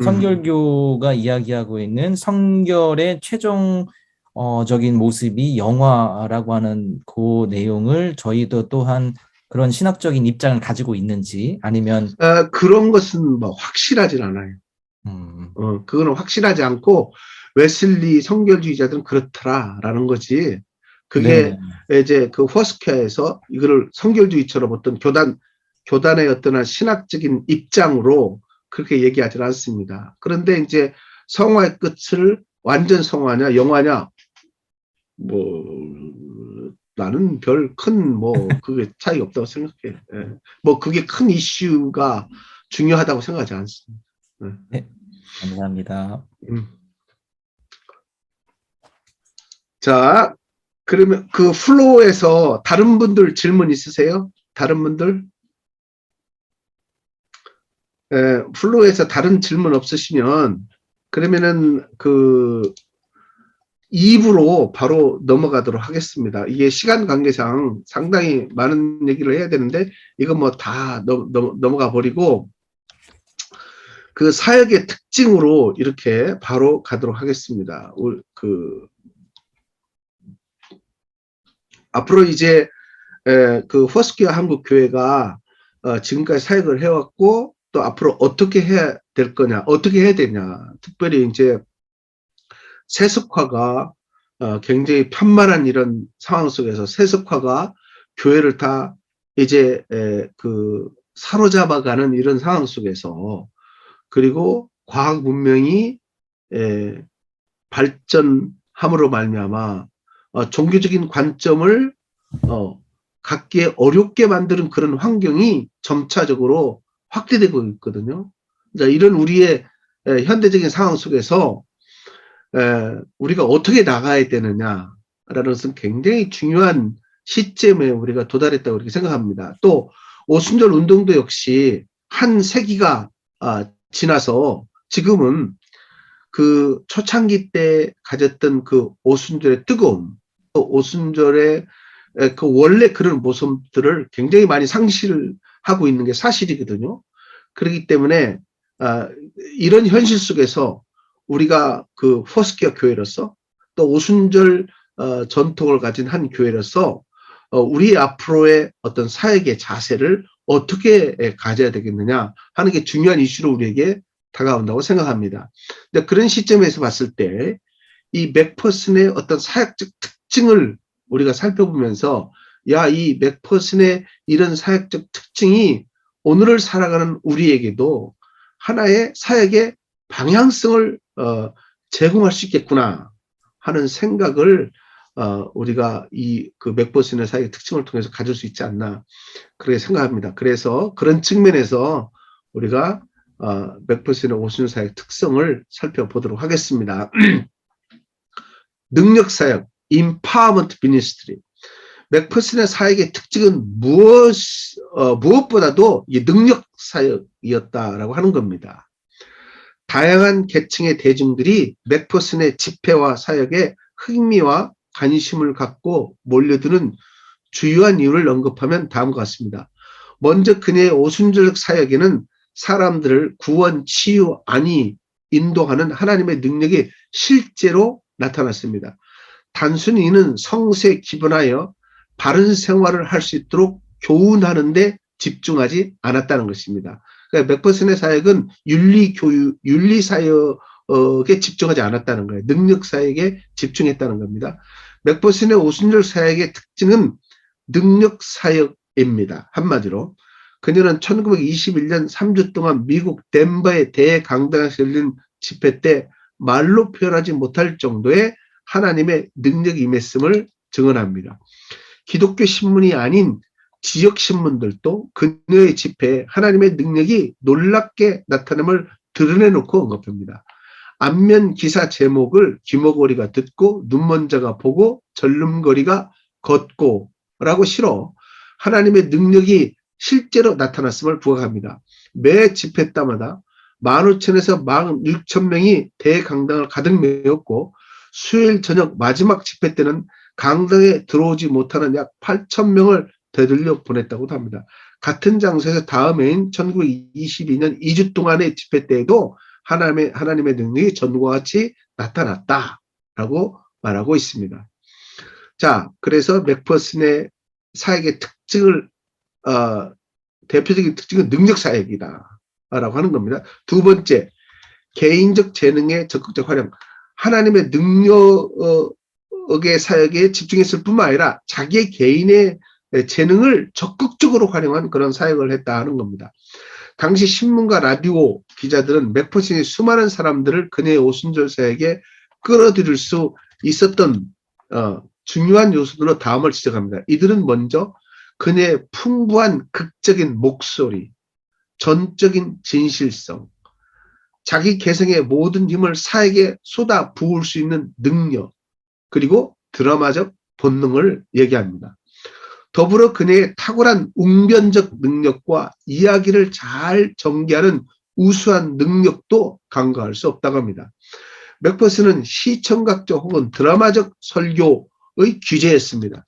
성결교가 이야기하고 있는 성결의 최종적인 모습이 영화라고 하는 그 내용을 저희도 또한 그런 신학적인 입장을 가지고 있는지 아니면
그런 것은 뭐 확실하진 않아요. 그거는 확실하지 않고 웨슬리 성결주의자들은 그렇더라라는 거지. 그게 이제 그 허스케에서 이거를 성결주의처럼 어떤 교단의 어떤 신학적인 입장으로 그렇게 얘기하지 않습니다. 그런데 이제 성화의 끝을 완전 성화냐 영화냐 뭐 나는 별 큰 뭐 그게 차이 없다고 생각해. 뭐 그게 큰 이슈가 중요하다고 생각하지 않습니다.
네, 감사합니다.
자, 그러면 그 플로우에서 다른 분들 질문 있으세요? 다른 분들? 플로우에서 다른 질문 없으시면 그러면은 그 2부로 바로 넘어가도록 하겠습니다. 이게 시간 관계상 상당히 많은 얘기를 해야 되는데 이거 뭐 다 넘어가 버리고 그 사역의 특징으로 이렇게 바로 가도록 하겠습니다. 앞으로 이제 그 포스케어 한국교회가 지금까지 사역을 해왔고 또 앞으로 어떻게 해야 될 거냐, 어떻게 해야 되냐. 특별히 이제 세습화가 굉장히 편만한 이런 상황 속에서 세습화가 교회를 다 이제 그 사로잡아가는 이런 상황 속에서 그리고 과학 문명이 발전함으로 말미암아 종교적인 관점을 갖기에 어렵게 만드는 그런 환경이 점차적으로 확대되고 있거든요. 그러니까 이런 우리의 현대적인 상황 속에서 우리가 어떻게 나가야 되느냐라는 것은 굉장히 중요한 시점에 우리가 도달했다고 이렇게 생각합니다. 또 오순절 운동도 역시 한 세기가 지나서 지금은 그 초창기 때 가졌던 그 오순절의 뜨거움, 오순절의 그 원래 그런 모습들을 굉장히 많이 상실을 하고 있는 게 사실이거든요. 그렇기 때문에 이런 현실 속에서 우리가 그 포스케어 교회로서 또 오순절 전통을 가진 한 교회로서 우리 앞으로의 어떤 사역의 자세를 어떻게 가져야 되겠느냐 하는 게 중요한 이슈로 우리에게 다가온다고 생각합니다. 근데 그런 시점에서 봤을 때 이 맥퍼슨의 어떤 사역적 특징을 우리가 살펴보면서 이 맥퍼슨의 이런 사역적 특징이 오늘을 살아가는 우리에게도 하나의 사역의 방향성을 제공할 수 있겠구나 하는 생각을 우리가 이 그 맥퍼슨의 사역의 특징을 통해서 가질 수 있지 않나 그렇게 생각합니다. 그래서 그런 측면에서 우리가 맥퍼슨의 오순절 사역 특성을 살펴보도록 하겠습니다. 능력사역, empowerment ministry. 맥퍼슨의 사역의 특징은 무엇보다도 이 능력사역이었다라고 하는 겁니다. 다양한 계층의 대중들이 맥퍼슨의 집회와 사역에 흥미와 관심을 갖고 몰려드는 주요한 이유를 언급하면 다음과 같습니다. 먼저 그녀의 오순절 사역에는 사람들을 구원, 치유, 안위, 인도하는 하나님의 능력이 실제로 나타났습니다. 단순히 이는 성세에 기본하여 바른 생활을 할 수 있도록 교훈하는 데 집중하지 않았다는 것입니다. 그러니까 맥퍼슨의 사역은 윤리사역에 집중하지 않았다는 거예요. 능력사역에 집중했다는 겁니다. 맥퍼슨의 오순절 사역의 특징은 능력사역입니다. 한마디로 그녀는 1921년 3주 동안 미국 덴버의 대강당에서 열린 집회 때 말로 표현하지 못할 정도의 하나님의 능력이 임했음을 증언합니다. 기독교 신문이 아닌 지역 신문들도 그녀의 집회에 하나님의 능력이 놀랍게 나타남을 드러내놓고 언급합니다. 안면 기사 제목을 귀머거리가 듣고 눈먼자가 보고 절름거리가 걷고 라고 실어 하나님의 능력이 실제로 나타났음을 부각합니다. 매 집회 때마다 15,000에서 16,000명이 대강당을 가득 메웠고 수요일 저녁 마지막 집회 때는 강당에 들어오지 못하는 약 8,000명을 되돌려 보냈다고도 합니다. 같은 장소에서 다음 해인 1922년 2주 동안의 집회 때에도 하나님의 능력이 전과 같이 나타났다라고 말하고 있습니다. 자, 그래서 맥퍼슨의 사역의 특징을 대표적인 특징은 능력 사역이다라고 하는 겁니다. 두 번째, 개인적 재능의 적극적 활용. 하나님의 능력의 사역에 집중했을 뿐만 아니라 자기의 개인의 재능을 적극적으로 활용한 그런 사역을 했다 하는 겁니다. 당시 신문과 라디오 기자들은 맥퍼슨이 수많은 사람들을 그녀의 오순절 사역에 끌어들일 수 있었던 중요한 요소들로 다음을 지적합니다. 이들은 먼저 그녀의 풍부한 극적인 목소리, 전적인 진실성, 자기 개성의 모든 힘을 사역에 쏟아 부을 수 있는 능력, 그리고 드라마적 본능을 얘기합니다. 더불어 그녀의 탁월한 웅변적 능력과 이야기를 잘 전개하는 우수한 능력도 간과할 수 없다고 합니다. 맥퍼슨은 시청각적 혹은 드라마적 설교의 귀재였습니다.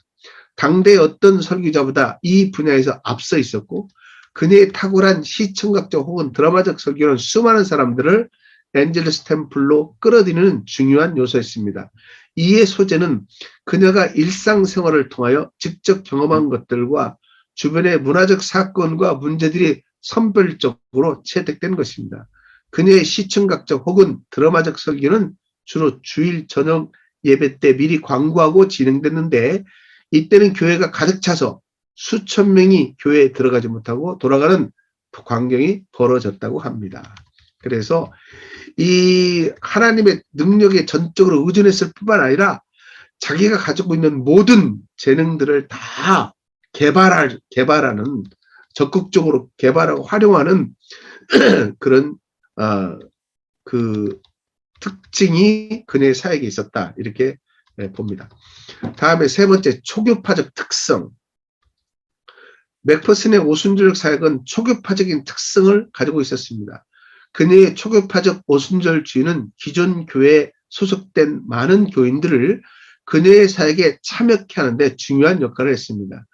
당대의 어떤 설교자보다 이 분야에서 앞서 있었고 그녀의 탁월한 시청각적 혹은 드라마적 설교는 수많은 사람들을 엔젤스 템플로 끌어들이는 중요한 요소였습니다. 이의 소재는 그녀가 일상생활을 통하여 직접 경험한 것들과 주변의 문화적 사건과 문제들이 선별적으로 채택된 것입니다. 그녀의 시청각적 혹은 드라마적 설교는 주로 주일 저녁 예배 때 미리 광고하고 진행됐는데 이때는 교회가 가득 차서 수천 명이 교회에 들어가지 못하고 돌아가는 광경이 벌어졌다고 합니다. 그래서 이 하나님의 능력에 전적으로 의존했을 뿐만 아니라 자기가 가지고 있는 모든 재능들을 다 개발하는 적극적으로 개발하고 활용하는 그런 그 특징이 그녀의 사역에 있었다 이렇게 봅니다. 다음에 세 번째 초교파적 특성. 맥퍼슨의 오순절적 사역은 초교파적인 특성을 가지고 있었습니다. 그녀의 초교파적 오순절주의는 기존 교회에 소속된 많은 교인들을 그녀의 사역에 참여케 하는데 중요한 역할을 했습니다.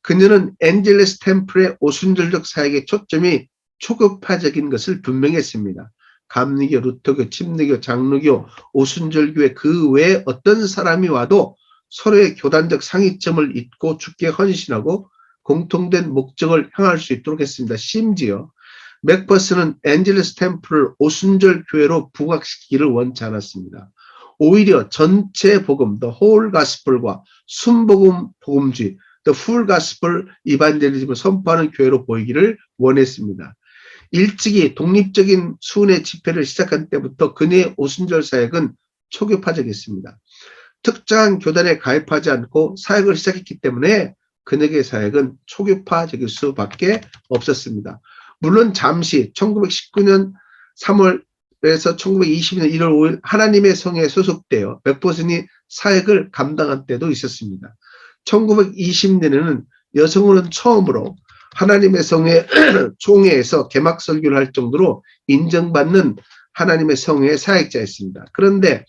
그녀는 엔젤레스 템플의 오순절적 사역의 초점이 초교파적인 것을 분명히 했습니다. 감리교, 루터교, 침례교, 장로교, 오순절교회 그 외에 어떤 사람이 와도 서로의 교단적 상이점을 잊고 주께 헌신하고 공통된 목적을 향할 수 있도록 했습니다. 심지어 맥퍼슨은 엔젤레스 템플을 오순절 교회로 부각시키기를 원치 않았습니다. 오히려 전체 복음, the whole gospel과 순복음 복음주의, the full gospel 이반젤리즘을 선포하는 교회로 보이기를 원했습니다. 일찍이 독립적인 수훈의 집회를 시작한 때부터 그녀의 오순절 사역은 초교파적이었습니다. 특정한 교단에 가입하지 않고 사역을 시작했기 때문에 그녀의 사역은 초교파적일 수밖에 없었습니다. 물론 잠시 1919년 3월에서 1922년 1월 5일 하나님의 성에 소속되어 맥퍼슨이 사역을 감당한 때도 있었습니다. 1920년에는 여성으로는 처음으로 하나님의 성의 총회에서 개막 설교를 할 정도로 인정받는 하나님의 성의 사역자였습니다. 그런데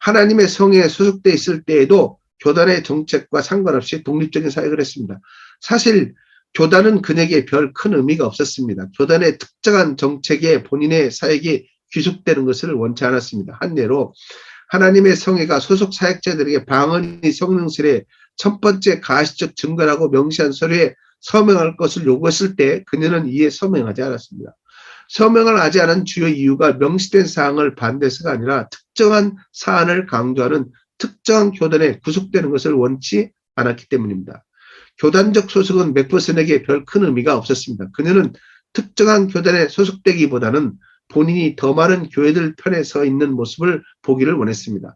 하나님의 성에 소속되어 있을 때에도 교단의 정책과 상관없이 독립적인 사역을 했습니다. 사실 교단은 그녀에게 별 큰 의미가 없었습니다. 교단의 특정한 정책에 본인의 사역이 귀속되는 것을 원치 않았습니다. 한 예로 하나님의 성회가 소속 사역자들에게 방언이 성령 세례 첫 번째 가시적 증거라고 명시한 서류에 서명할 것을 요구했을 때 그녀는 이에 서명하지 않았습니다. 서명을 하지 않은 주요 이유가 명시된 사항을 반대해서가 아니라 특정한 사안을 강조하는 특정한 교단에 구속되는 것을 원치 않았기 때문입니다. 교단적 소속은 맥퍼슨에게 별 큰 의미가 없었습니다. 그녀는 특정한 교단에 소속되기보다는 본인이 더 많은 교회들 편에 서 있는 모습을 보기를 원했습니다.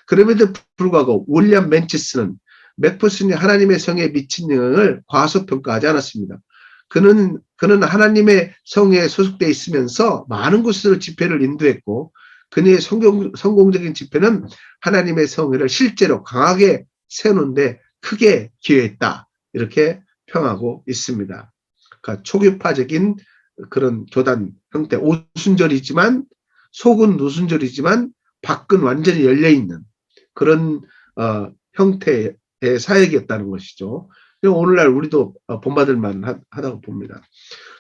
그럼에도 불구하고 윌리엄 맨치스는 맥퍼슨이 하나님의 성에 미친 영향을 과소평가하지 않았습니다. 그는 하나님의 성에 소속되어 있으면서 많은 곳에서 집회를 인도했고 그녀의 성공적인 집회는 하나님의 성회를 실제로 강하게 세우는데 크게 기여했다. 이렇게 평하고 있습니다. 그러니까 초교파적인 그런 교단 형태, 오순절이지만 속은 노순절이지만 밖은 완전히 열려있는 그런 형태의 사역이었다는 것이죠. 오늘날 우리도 본받을 만하다고 봅니다.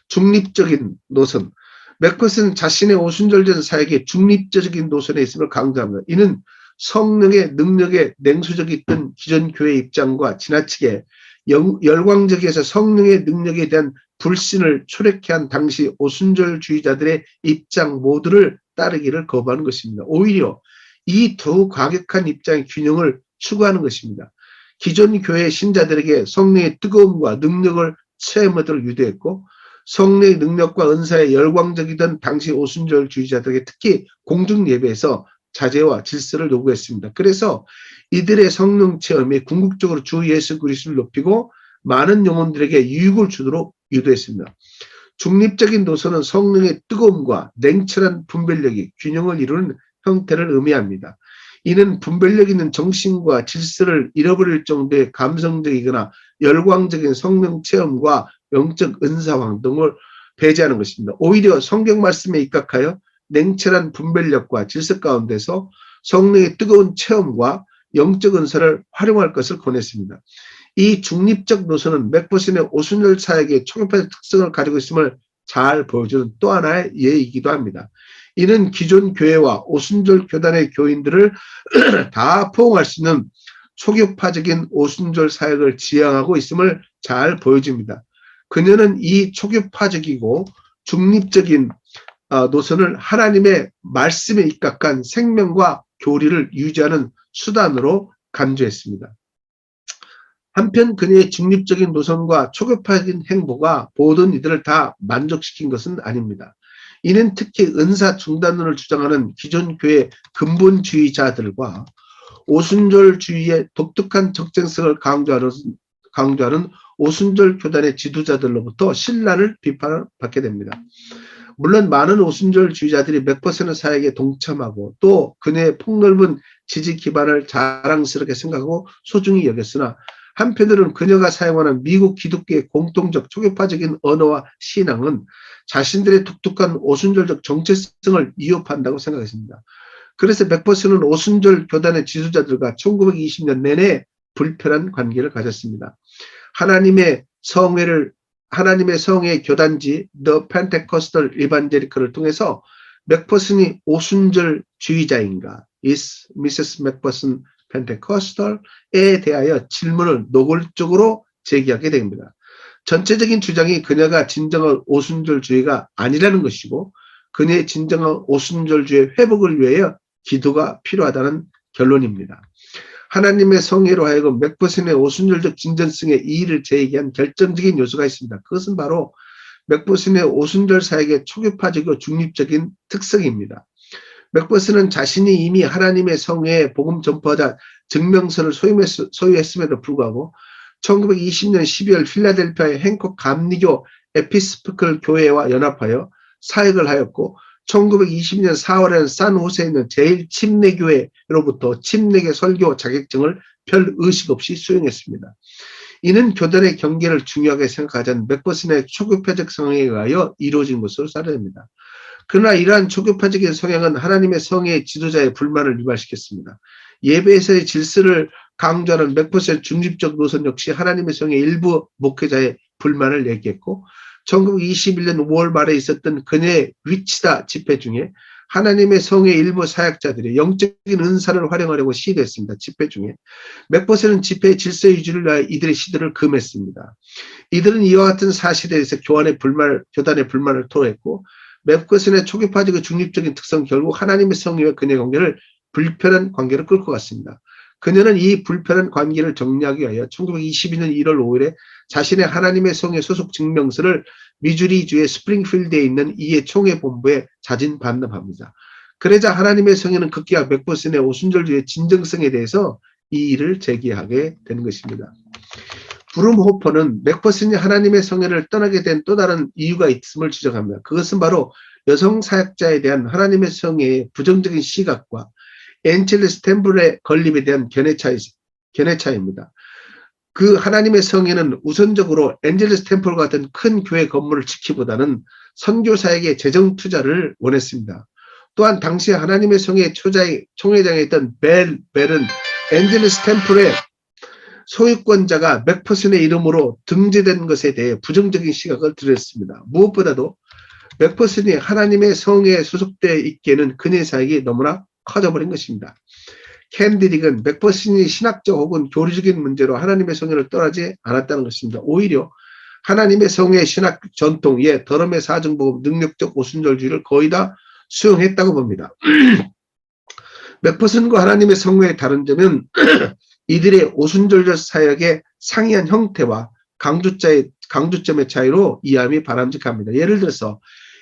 중립적인 노선. 맥퍼슨 자신의 오순절전 사역의 중립적인 노선에 있음을 강조합니다. 이는 성령의 능력에 냉소적이 있던 기존 교회의 입장과 지나치게 열광적에서 성령의 능력에 대한 불신을 초래케 한 당시 오순절주의자들의 입장 모두를 따르기를 거부하는 것입니다. 오히려 이 더욱 과격한 입장의 균형을 추구하는 것입니다. 기존 교회 신자들에게 성령의 뜨거움과 능력을 체험하도록 유도했고 성령의 능력과 은사에 열광적이던 당시 오순절주의자들에게 특히 공중 예배에서 자제와 질서를 요구했습니다. 그래서 이들의 성령 체험이 궁극적으로 주 예수 그리스도를 높이고 많은 영혼들에게 유익을 주도록 유도했습니다. 중립적인 노선은 성령의 뜨거움과 냉철한 분별력이 균형을 이루는 형태를 의미합니다. 이는 분별력 있는 정신과 질서를 잃어버릴 정도의 감성적이거나 열광적인 성령 체험과 영적 은사 활동을 배제하는 것입니다. 오히려 성경 말씀에 입각하여 냉철한 분별력과 질서 가운데서 성령의 뜨거운 체험과 영적 은사를 활용할 것을 권했습니다. 이 중립적 노선은 맥퍼슨의 오순절 사역의 초교파적 특성을 가지고 있음을 잘 보여주는 또 하나의 예이기도 합니다. 이는 기존 교회와 오순절 교단의 교인들을 다 포용할 수 있는 초교파적인 오순절 사역을 지향하고 있음을 잘 보여줍니다. 그녀는 이 초교파적이고 중립적인 노선을 하나님의 말씀에 입각한 생명과 교리를 유지하는 수단으로 간주했습니다. 한편 그녀의 중립적인 노선과 초교파적인 행보가 모든 이들을 다 만족시킨 것은 아닙니다. 이는 특히 은사 중단론을 주장하는 기존 교회 근본주의자들과 오순절주의의 독특한 적정성을 강조하는 오순절 교단의 지도자들로부터 신랄을 비판을 받게 됩니다. 물론 많은 오순절주의자들이 맥퍼슨 사역에 동참하고 또 그녀의 폭넓은 지지 기반을 자랑스럽게 생각하고 소중히 여겼으나 한편으로는 그녀가 사용하는 미국 기독교의 공통적 초교파적인 언어와 신앙은 자신들의 독특한 오순절적 정체성을 위협한다고 생각했습니다. 그래서 맥퍼슨은 오순절 교단의 지도자들과 1920년 내내 불편한 관계를 가졌습니다. 하나님의 성회의 교단지 The Pentecostal Evangelical을 통해서 맥퍼슨이 오순절주의자인가? Is Mrs. Macpherson Pentecostal에 대하여 질문을 노골적으로 제기하게 됩니다. 전체적인 주장이 그녀가 진정한 오순절주의가 아니라는 것이고 그녀의 진정한 오순절주의 회복을 위하여 기도가 필요하다는 결론입니다. 하나님의 성회로 하여금 맥퍼슨의 오순절적 진정성의 이의를 제기한 결정적인 요소가 있습니다. 그것은 바로 맥퍼슨의 오순절 사역의 초교파적이고 중립적인 특성입니다. 맥퍼슨은 자신이 이미 하나님의 성회의 복음 전파자 증명서를 소유했음에도 불구하고 1920년 12월 필라델피아의 행콕 감리교 에피스코팔 교회와 연합하여 사역을 하였고 1920년 4월에는 산호세에 있는 제1침례교회로부터 침례교 설교 자격증을 별 의식 없이 수용했습니다. 이는 교단의 경계를 중요하게 생각하지 않은 맥퍼슨의 초교파적 성향에 의하여 이루어진 것으로 사례됩니다. 그러나 이러한 초교파적인 성향은 하나님의 성회의 지도자의 불만을 유발시켰습니다. 예배에서의 질서를 강조하는 맥퍼슨의 중립적 노선 역시 하나님의 성회의 일부 목회자의 불만을 얘기했고 1921년 5월 말에 있었던 그녀의 위치다 집회 중에 하나님의 성회의 일부 사역자들이 영적인 은사를 활용하려고 시도했습니다. 집회 중에 맥퍼슨은 집회의 질서 유지를 위하여 이들의 시도를 금했습니다. 이들은 이와 같은 사실에 대해서 교단의 불만을 토로했고 맥퍼슨의 초교파적 중립적인 특성 결국 하나님의 성회와 그녀의 관계를 불편한 관계로 끌고 갔습니다. 그녀는 이 불편한 관계를 정리하기 위하여 1922년 1월 5일에 자신의 하나님의 성회 소속 증명서를 미주리주의 스프링필드에 있는 이의 총회 본부에 자진 반납합니다. 그러자 하나님의 성회는 급기야 맥퍼슨의 오순절주의 진정성에 대해서 이 일을 제기하게 되는 것입니다. 브룸 호퍼는 맥퍼슨이 하나님의 성회를 떠나게 된 또 다른 이유가 있음을 주장합니다. 그것은 바로 여성 사역자에 대한 하나님의 성회의 부정적인 시각과 앤젤리스 템플의 건립에 대한 견해차이입니다. 그 하나님의 성회는 우선적으로 앤젤리스 템플 같은 큰 교회 건물을 지키기보다는 선교사에게 재정 투자를 원했습니다. 또한 당시 하나님의 성회 총회장에 있던 벨은 앤젤리스 템플의 소유권자가 맥퍼슨의 이름으로 등재된 것에 대해 부정적인 시각을 드렸습니다. 무엇보다도 맥퍼슨이 하나님의 성회에 소속되어 있기에는 그녀의 사역이 너무나 커져버린 것입니다. 캔디릭은 맥퍼슨이 신학적 혹은 교리적인 문제로 하나님의 성회를 떠나지 않았다는 것입니다. 오히려 하나님의 성회의 신학 전통, 더럼의 사정복음, 능력적 오순절주의를 거의 다 수용했다고 봅니다. 맥퍼슨과 하나님의 성회의 다른 점은 이들의 오순절적 사역의 상이한 형태와 강조점의 차이로 이해함이 바람직합니다. 예를 들어서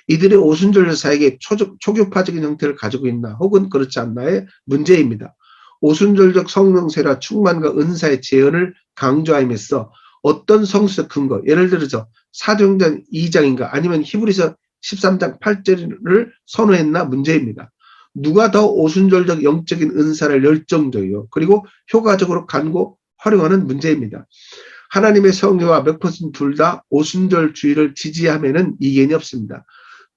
이들의 오순절적 사역의 초교파적인 형태를 가지고 있나 혹은 그렇지 않나의 문제입니다. 오순절적 성령세라 충만과 은사의 재현을 강조함에서 어떤 성수적 근거, 예를 들어서 사도행전 2장인가 아니면 히브리서 13장 8절을 선호했나 문제입니다. 누가 더 오순절적 영적인 은사를 열정적이요 그리고 효과적으로 간고 활용하는 문제입니다. 하나님의 성회와 맥퍼슨 둘 다 오순절주의를 지지하면은 이견이 없습니다.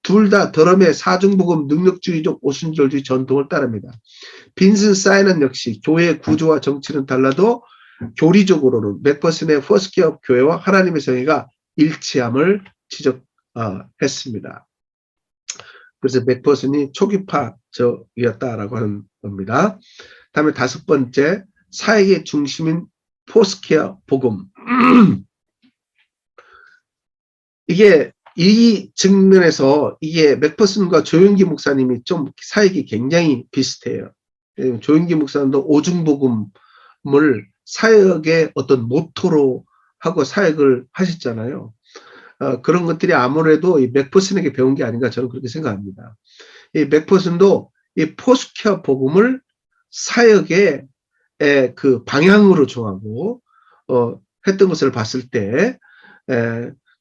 둘 다 더럼의 사중복음 능력주의적 오순절주의 전통을 따릅니다. 빈슨 사이먼 역시 교회의 구조와 정치는 달라도 교리적으로는 맥퍼슨의 퍼스케어 교회와 하나님의 성회가 일치함을 지적했습니다. 그래서 맥퍼슨이 초기파적이었다라고 하는 겁니다. 다음에 5번째, 사역의 중심인 포스케어 복음. 이게 이 측면에서 이게 맥퍼슨과 조윤기 목사님이 좀 사역이 굉장히 비슷해요. 조윤기 목사님도 오중복음을 사역의 어떤 모토로 하고 사역을 하셨잖아요. 그런 것들이 아무래도 이 맥퍼슨에게 배운 게 아닌가 저는 그렇게 생각합니다. 이 맥퍼슨도 이 포스케어 복음을 사역의 그 방향으로 정하고 했던 것을 봤을 때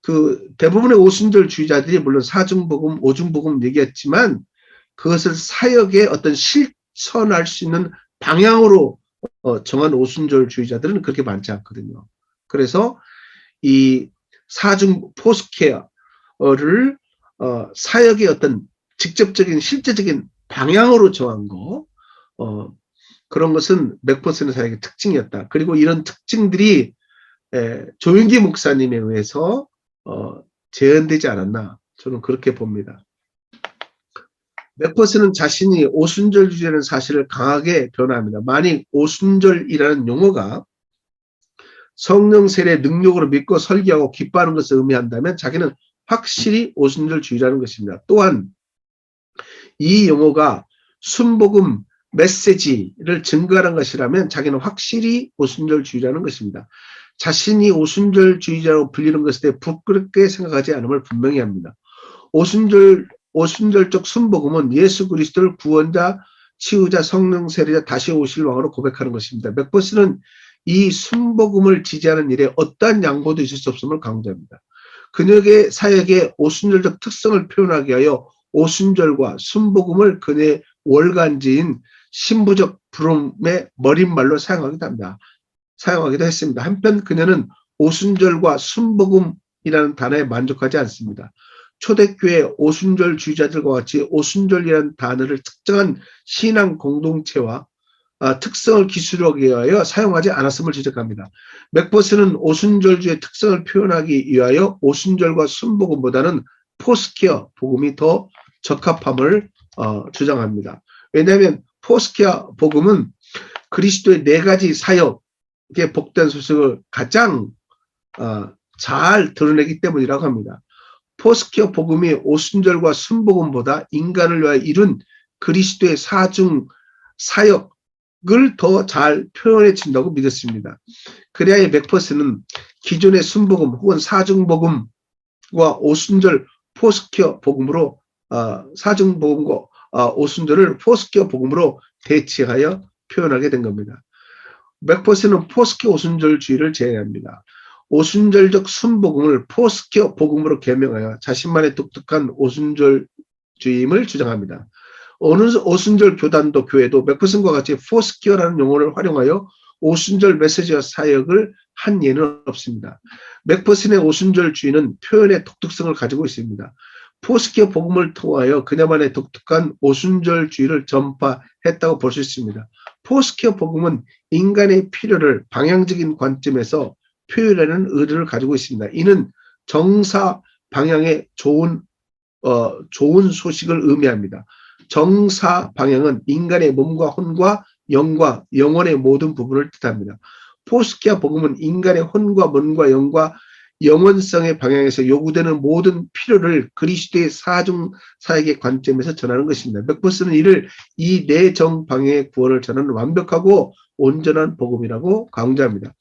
그 대부분의 오순절주의자들이 물론 사중복음, 오중복음 얘기했지만 그것을 사역의 어떤 실천할 수 있는 방향으로 정한 오순절주의자들은 그렇게 많지 않거든요. 그래서 이 사중 포스케어를 사역의 어떤 직접적인 실제적인 방향으로 정한 거 그런 것은 맥퍼슨의 사역의 특징이었다. 그리고 이런 특징들이 조윤기 목사님에 의해서 재현되지 않았나 저는 그렇게 봅니다. 맥퍼슨은 자신이 오순절주의라는 사실을 강하게 변화합니다. 만약 오순절이라는 용어가 성령 세례 능력으로 믿고 설교하고 기뻐하는 것을 의미한다면 자기는 확실히 오순절주의라는 것입니다. 또한 이 용어가 순복음 메시지를 증거하는 것이라면 자기는 확실히 오순절주의라는 것입니다. 자신이 오순절주의자로 불리는 것에 대해 부끄럽게 생각하지 않음을 분명히 합니다. 오순절적 순복음은 예수 그리스도를 구원자, 치유자, 성령 세례자, 다시 오실 왕으로 고백하는 것입니다. 맥퍼슨은 이 순복음을 지지하는 일에 어떠한 양보도 있을 수 없음을 강조합니다. 그녀의 사역의 오순절적 특성을 표현하기 위하여 오순절과 순복음을 그녀의 월간지인 신부적 부름의 머릿말로 사용하기도 했습니다. 한편 그녀는 오순절과 순복음이라는 단어에 만족하지 않습니다. 초대교회 오순절주의자들과 같이 오순절이라는 단어를 특정한 신앙 공동체와 특성을 기술하기 위하여 사용하지 않았음을 지적합니다. 맥퍼슨은 오순절주의 특성을 표현하기 위하여 오순절과 순복음보다는 포스케어 복음이 더 적합함을 주장합니다. 왜냐하면 포스케어 복음은 그리스도의 4가지 사역의 복된 소식을 가장 잘 드러내기 때문이라고 합니다. 포스케어 복음이 오순절과 순복음보다 인간을 위하여 이룬 그리스도의 사중 사역을 더 잘 표현해 준다고 믿었습니다. 그래야 맥퍼슨은 기존의 순복음 혹은 사중복음과 오순절 포스케어 복음으로 사중복음과 오순절을 포스케어 복음으로 대치하여 표현하게 된 겁니다. 맥퍼슨은 포스케어 오순절주의를 제외합니다. 오순절적 순복음을 포스케어 복음으로 개명하여 자신만의 독특한 오순절주의임을 주장합니다. 어느 오순절 교단도 교회도 맥퍼슨과 같이 포스케어라는 용어를 활용하여 오순절 메시지와 사역을 한 예는 없습니다. 맥퍼슨의 오순절주의는 표현의 독특성을 가지고 있습니다. 포스케어 복음을 통하여 그녀만의 독특한 오순절주의를 전파했다고 볼 수 있습니다. 포스케어 복음은 인간의 필요를 방향적인 관점에서 표현하는 의도를 가지고 있습니다. 이는 정사 방향의 좋은 소식을 의미합니다. 정사 방향은 인간의 몸과 혼과 영과 영혼의 모든 부분을 뜻합니다. 포스케어 복음은 인간의 혼과 몸과 영과 영원성의 방향에서 요구되는 모든 필요를 그리스도의 사중 사역의 관점에서 전하는 것입니다. 맥퍼슨은 이를 이 내정 방향의 구원을 전하는 완벽하고 온전한 복음이라고 강조합니다.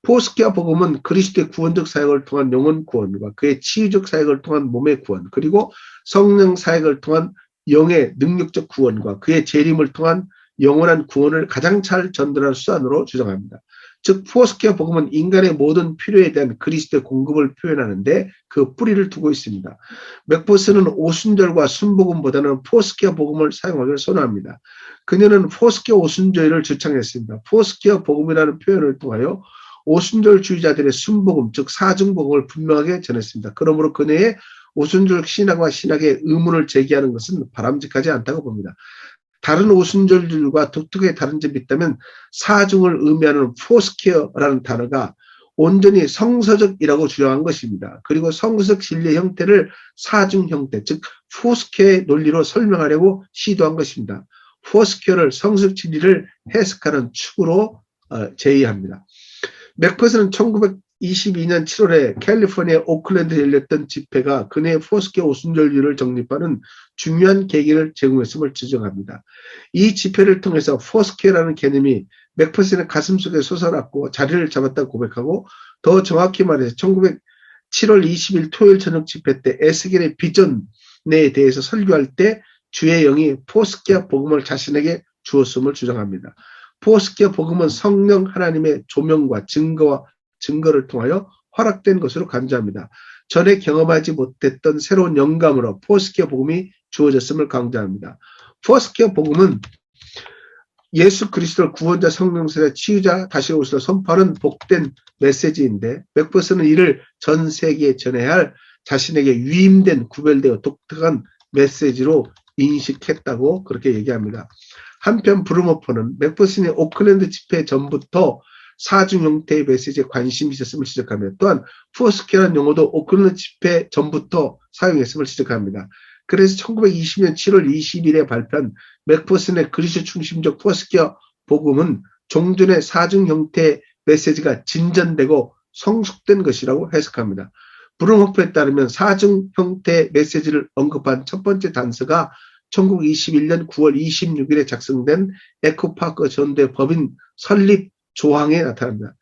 포스케어 복음은 그리스도의 구원적 사역을 통한 영혼 구원과 그의 치유적 사역을 통한 몸의 구원, 그리고 성령 사역을 통한 영의 능력적 구원과 그의 재림을 통한 영원한 구원을 가장 잘 전달하는 수단으로 주장합니다. 즉 포스케어 복음은 인간의 모든 필요에 대한 그리스도의 공급을 표현하는데 그 뿌리를 두고 있습니다. 맥퍼슨은 오순절과 순복음보다는 포스케어 복음을 사용하기를 선호합니다. 그녀는 포스케어 오순절을 주창했습니다. 포스케어 복음이라는 표현을 통하여 오순절주의자들의 순복음, 즉 사중복음을 분명하게 전했습니다. 그러므로 그녀의 오순절 신학과 신학의 의문을 제기하는 것은 바람직하지 않다고 봅니다. 다른 오순절들과 독특하게 다른 점이 있다면 사중을 의미하는 포스케어라는 단어가 온전히 성서적이라고 주장한 것입니다. 그리고 성서적 진리의 형태를 사중 형태, 즉 포스케어의 논리로 설명하려고 시도한 것입니다. 포스케어를 성서적 진리를 해석하는 축으로 제의합니다. 맥퍼슨은 1922년 7월에 캘리포니아 오클랜드에 열렸던 집회가 그네의 포스케어 오순절주의를 정립하는 중요한 계기를 제공했음을 지적합니다. 이 집회를 통해서 포스케어라는 개념이 맥퍼슨의 가슴속에 솟아났고 자리를 잡았다고 고백하고, 더 정확히 말해서 7월 20일 토요일 저녁 집회 때 에스겔의 비전에 대해서 설교할 때 주의 영이 포스케어 복음을 자신에게 주었음을 주장합니다. 포스케어 복음은 성령 하나님의 조명과 증거를 통하여 허락된 것으로 간주합니다. 전에 경험하지 못했던 새로운 영감으로 포스케어 복음이 주어졌음을 강조합니다. 포스케어 복음은 예수 그리스도를 구원자, 성령세자, 치유자, 다시 오시려 선포하는 복된 메시지인데, 맥퍼슨은 이를 전 세계에 전해야 할 자신에게 위임된 구별되어 독특한 메시지로 인식했다고 그렇게 얘기합니다. 한편 브루머퍼는 맥퍼슨이 오클랜드 집회 전부터 사중 형태의 메시지에 관심이 있었음을 지적합니다. 또한 포스케어라는 용어도 오클랜드 집회 전부터 사용했음을 지적합니다. 그래서 1920년 7월 20일에 발표한 맥퍼슨의 그리스도 중심적 포스케어 복음은 종전의 사중 형태의 메시지가 진전되고 성숙된 것이라고 해석합니다. 브룸호프에 따르면 사중 형태의 메시지를 언급한 첫 번째 단서가 1921년 9월 26일에 작성된 에코파커 전도의 법인 설립 조항에 나타납니다.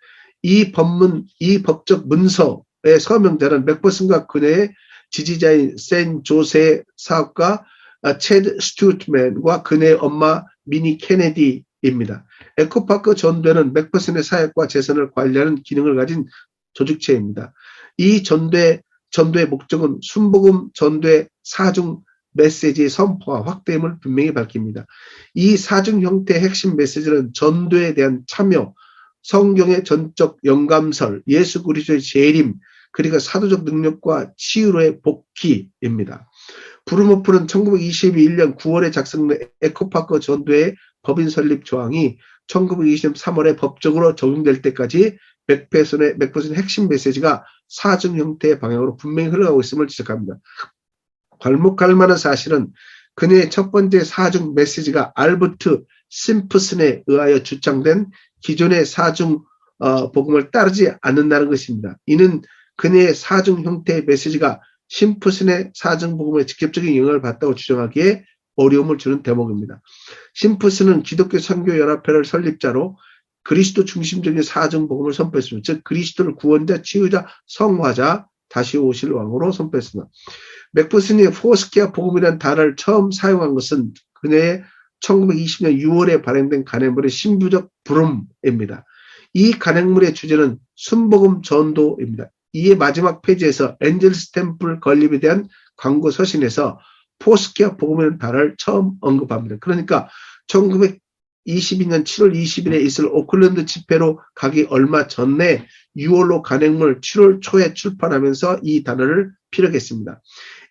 이 법적 문서의 서명자는 맥퍼슨과 그녀의 지지자인 샌 조세 사업가 체드 스튜어트맨과 그녀의 엄마 미니 케네디입니다. 에코파크 전도회는 맥퍼슨의 사역과 재산을 관리하는 기능을 가진 조직체입니다. 이 전도의 목적은 순복음 전도의 사중 메시지의 선포와 확대임을 분명히 밝힙니다. 이 사중 형태의 핵심 메시지는 전도에 대한 참여, 성경의 전적 영감설, 예수 그리스도의 재림, 그리고 사도적 능력과 치유로의 복귀입니다. 브루머프는 1921년 9월에 작성된 에코파커 전도의 법인 설립 조항이 1920년 3월에 법적으로 적용될 때까지 맥퍼슨의 핵심 메시지가 사중 형태의 방향으로 분명히 흘러가고 있음을 지적합니다. 괄목할 만한 사실은 그녀의 첫 번째 사중 메시지가 알버트 심프슨에 의하여 주장된 기존의 사중 복음을 따르지 않는다는 것입니다. 이는 그녀의 사중 형태의 메시지가 심프슨의 사중 복음에 직접적인 영향을 받다고 주장하기에 어려움을 주는 대목입니다. 심프슨은 기독교 선교연합회를 설립자로 그리스도 중심적인 사중 복음을 선포했습니다. 즉 그리스도를 구원자, 치유자, 성화자, 다시 오실 왕으로 선포했습니다. 맥퍼슨이 포스케어 복음이라는 단어를 처음 사용한 것은 그녀의 1920년 6월에 발행된 간행물의 신부적 부름입니다. 이 간행물의 주제는 순복음 전도입니다. 이에 마지막 페이지에서 엔젤스 템플 건립에 대한 광고 서신에서 포스케어 복음이라는 단어를 처음 언급합니다. 그러니까 1922년 7월 20일에 있을 오클랜드 집회로 가기 얼마 전에 6월로 간행물 7월 초에 출판하면서 이 단어를 피력했습니다.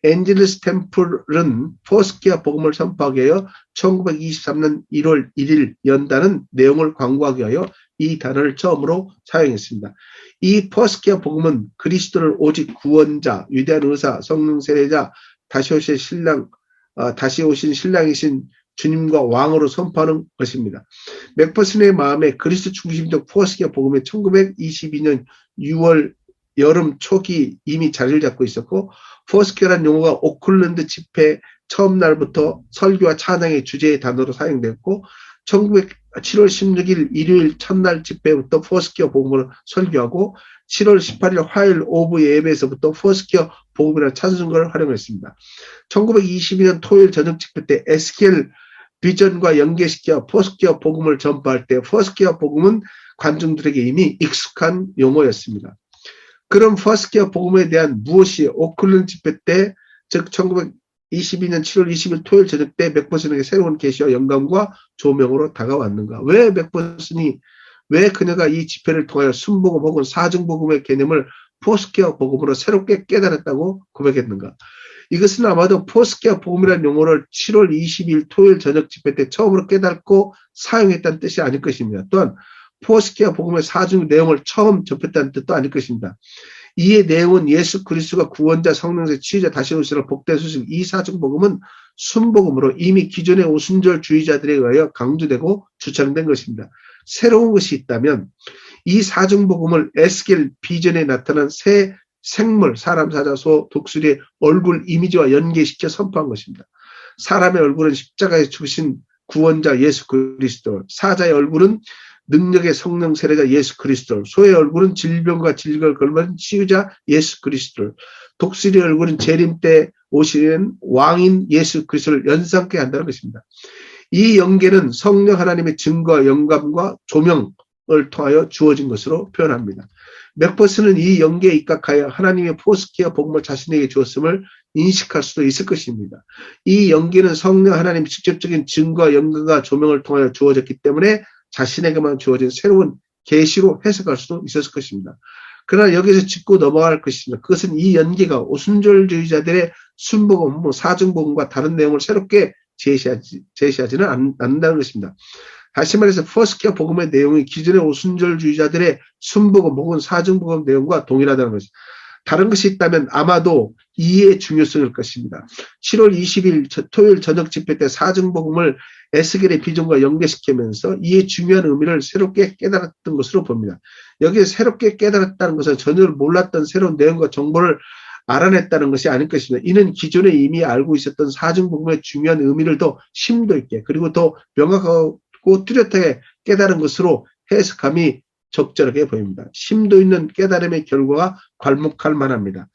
엔젤스 템플은 포스케어 복음을 선포하기 위하여 1923년 1월 1일 연다는 내용을 광고하기 위하여 이 단어를 처음으로 사용했습니다. 이 포스케어 복음은 그리스도를 오직 구원자, 위대한 의사, 성령 세례자, 다시 오신 신랑이신 주님과 왕으로 선포하는 것입니다. 맥퍼슨의 마음에 그리스도 중심적 포스케어 복음이 1922년 6월 여름 초기 이미 자리를 잡고 있었고, 포스케어라는 용어가 오클랜드 집회 처음 날부터 설교와 찬양의 주제의 단어로 사용됐고, 7월 16일 일요일 첫날 집회부터 포스케어 복음을 설교하고 7월 18일 화요일 오후 예배에서부터 포스케어 복음이라는 찬송가를 활용했습니다. 1922년 토요일 저녁 집회 때 에스겔 비전과 연계시켜 포스케어 복음을 전파할 때 포스케어 복음은 관중들에게 이미 익숙한 용어였습니다. 그럼 포스케어 복음에 대한 무엇이 오클랜드 집회 때, 즉 1922년 7월 20일 토요일 저녁 때 맥퍼슨에게 새로운 계시와 영감과 조명으로 다가왔는가? 왜 그녀가 이 집회를 통하여 순복음 혹은 사중복음의 개념을 포스케어 복음으로 새롭게 깨달았다고 고백했는가? 이것은 아마도 포스케어 복음이라는 용어를 7월 20일 토요일 저녁 집회 때 처음으로 깨닫고 사용했다는 뜻이 아닐 것입니다. 또한 포스키아 복음의 사중 내용을 처음 접했다는 뜻도 아닐 것입니다. 이의 내용은 예수 그리스도가 구원자, 성령의 치유자, 다시 오시는 복된 소식, 이 사중 복음은 순복음으로 이미 기존의 오순절주의자들에 의하여 강조되고 주창된 것입니다. 새로운 것이 있다면 이 사중 복음을 에스겔 비전에 나타난 새 생물, 사람, 사자, 소, 독수리의 얼굴 이미지와 연계시켜 선포한 것입니다. 사람의 얼굴은 십자가에 죽으신 구원자 예수 그리스도, 사자의 얼굴은 능력의 성령 세례자 예수 그리스도, 소의 얼굴은 질병과 질병을 걸면 치유자 예수 그리스도, 독수리의 얼굴은 재림 때 오시는 왕인 예수 그리스도를 연상케 한다는 것입니다. 이 연계는 성령 하나님의 증거와 영감과 조명을 통하여 주어진 것으로 표현합니다. 맥퍼스는 이 연계에 입각하여 하나님의 포스키아 복음을 자신에게 주었음을 인식할 수도 있을 것입니다. 이 연계는 성령 하나님의 직접적인 증거와 영감과 조명을 통하여 주어졌기 때문에 자신에게만 주어진 새로운 계시로 해석할 수도 있었을 것입니다. 그러나 여기서 짚고 넘어갈 것입니다. 그것은 이 연계가 오순절주의자들의 순복음, 사중복음과 다른 내용을 새롭게 제시하지는 않는다는 것입니다. 다시 말해서 포스키아 복음의 내용이 기존의 오순절주의자들의 순복음 혹은 사중복음 내용과 동일하다는 것입니다. 다른 것이 있다면 아마도 이해의 중요성일 것입니다. 7월 20일 토요일 저녁 집회 때 사중복음을 에스겔의 비전과 연계시키면서 이의 중요한 의미를 새롭게 깨달았던 것으로 봅니다. 여기에 새롭게 깨달았다는 것은 전혀 몰랐던 새로운 내용과 정보를 알아냈다는 것이 아닐 것입니다. 이는 기존에 이미 알고 있었던 사중복음의 중요한 의미를 더 심도 있게 그리고 더 명확하고 뚜렷하게 깨달은 것으로 해석함이 적절하게 보입니다. 심도 있는 깨달음의 결과가 괄목할 만합니다.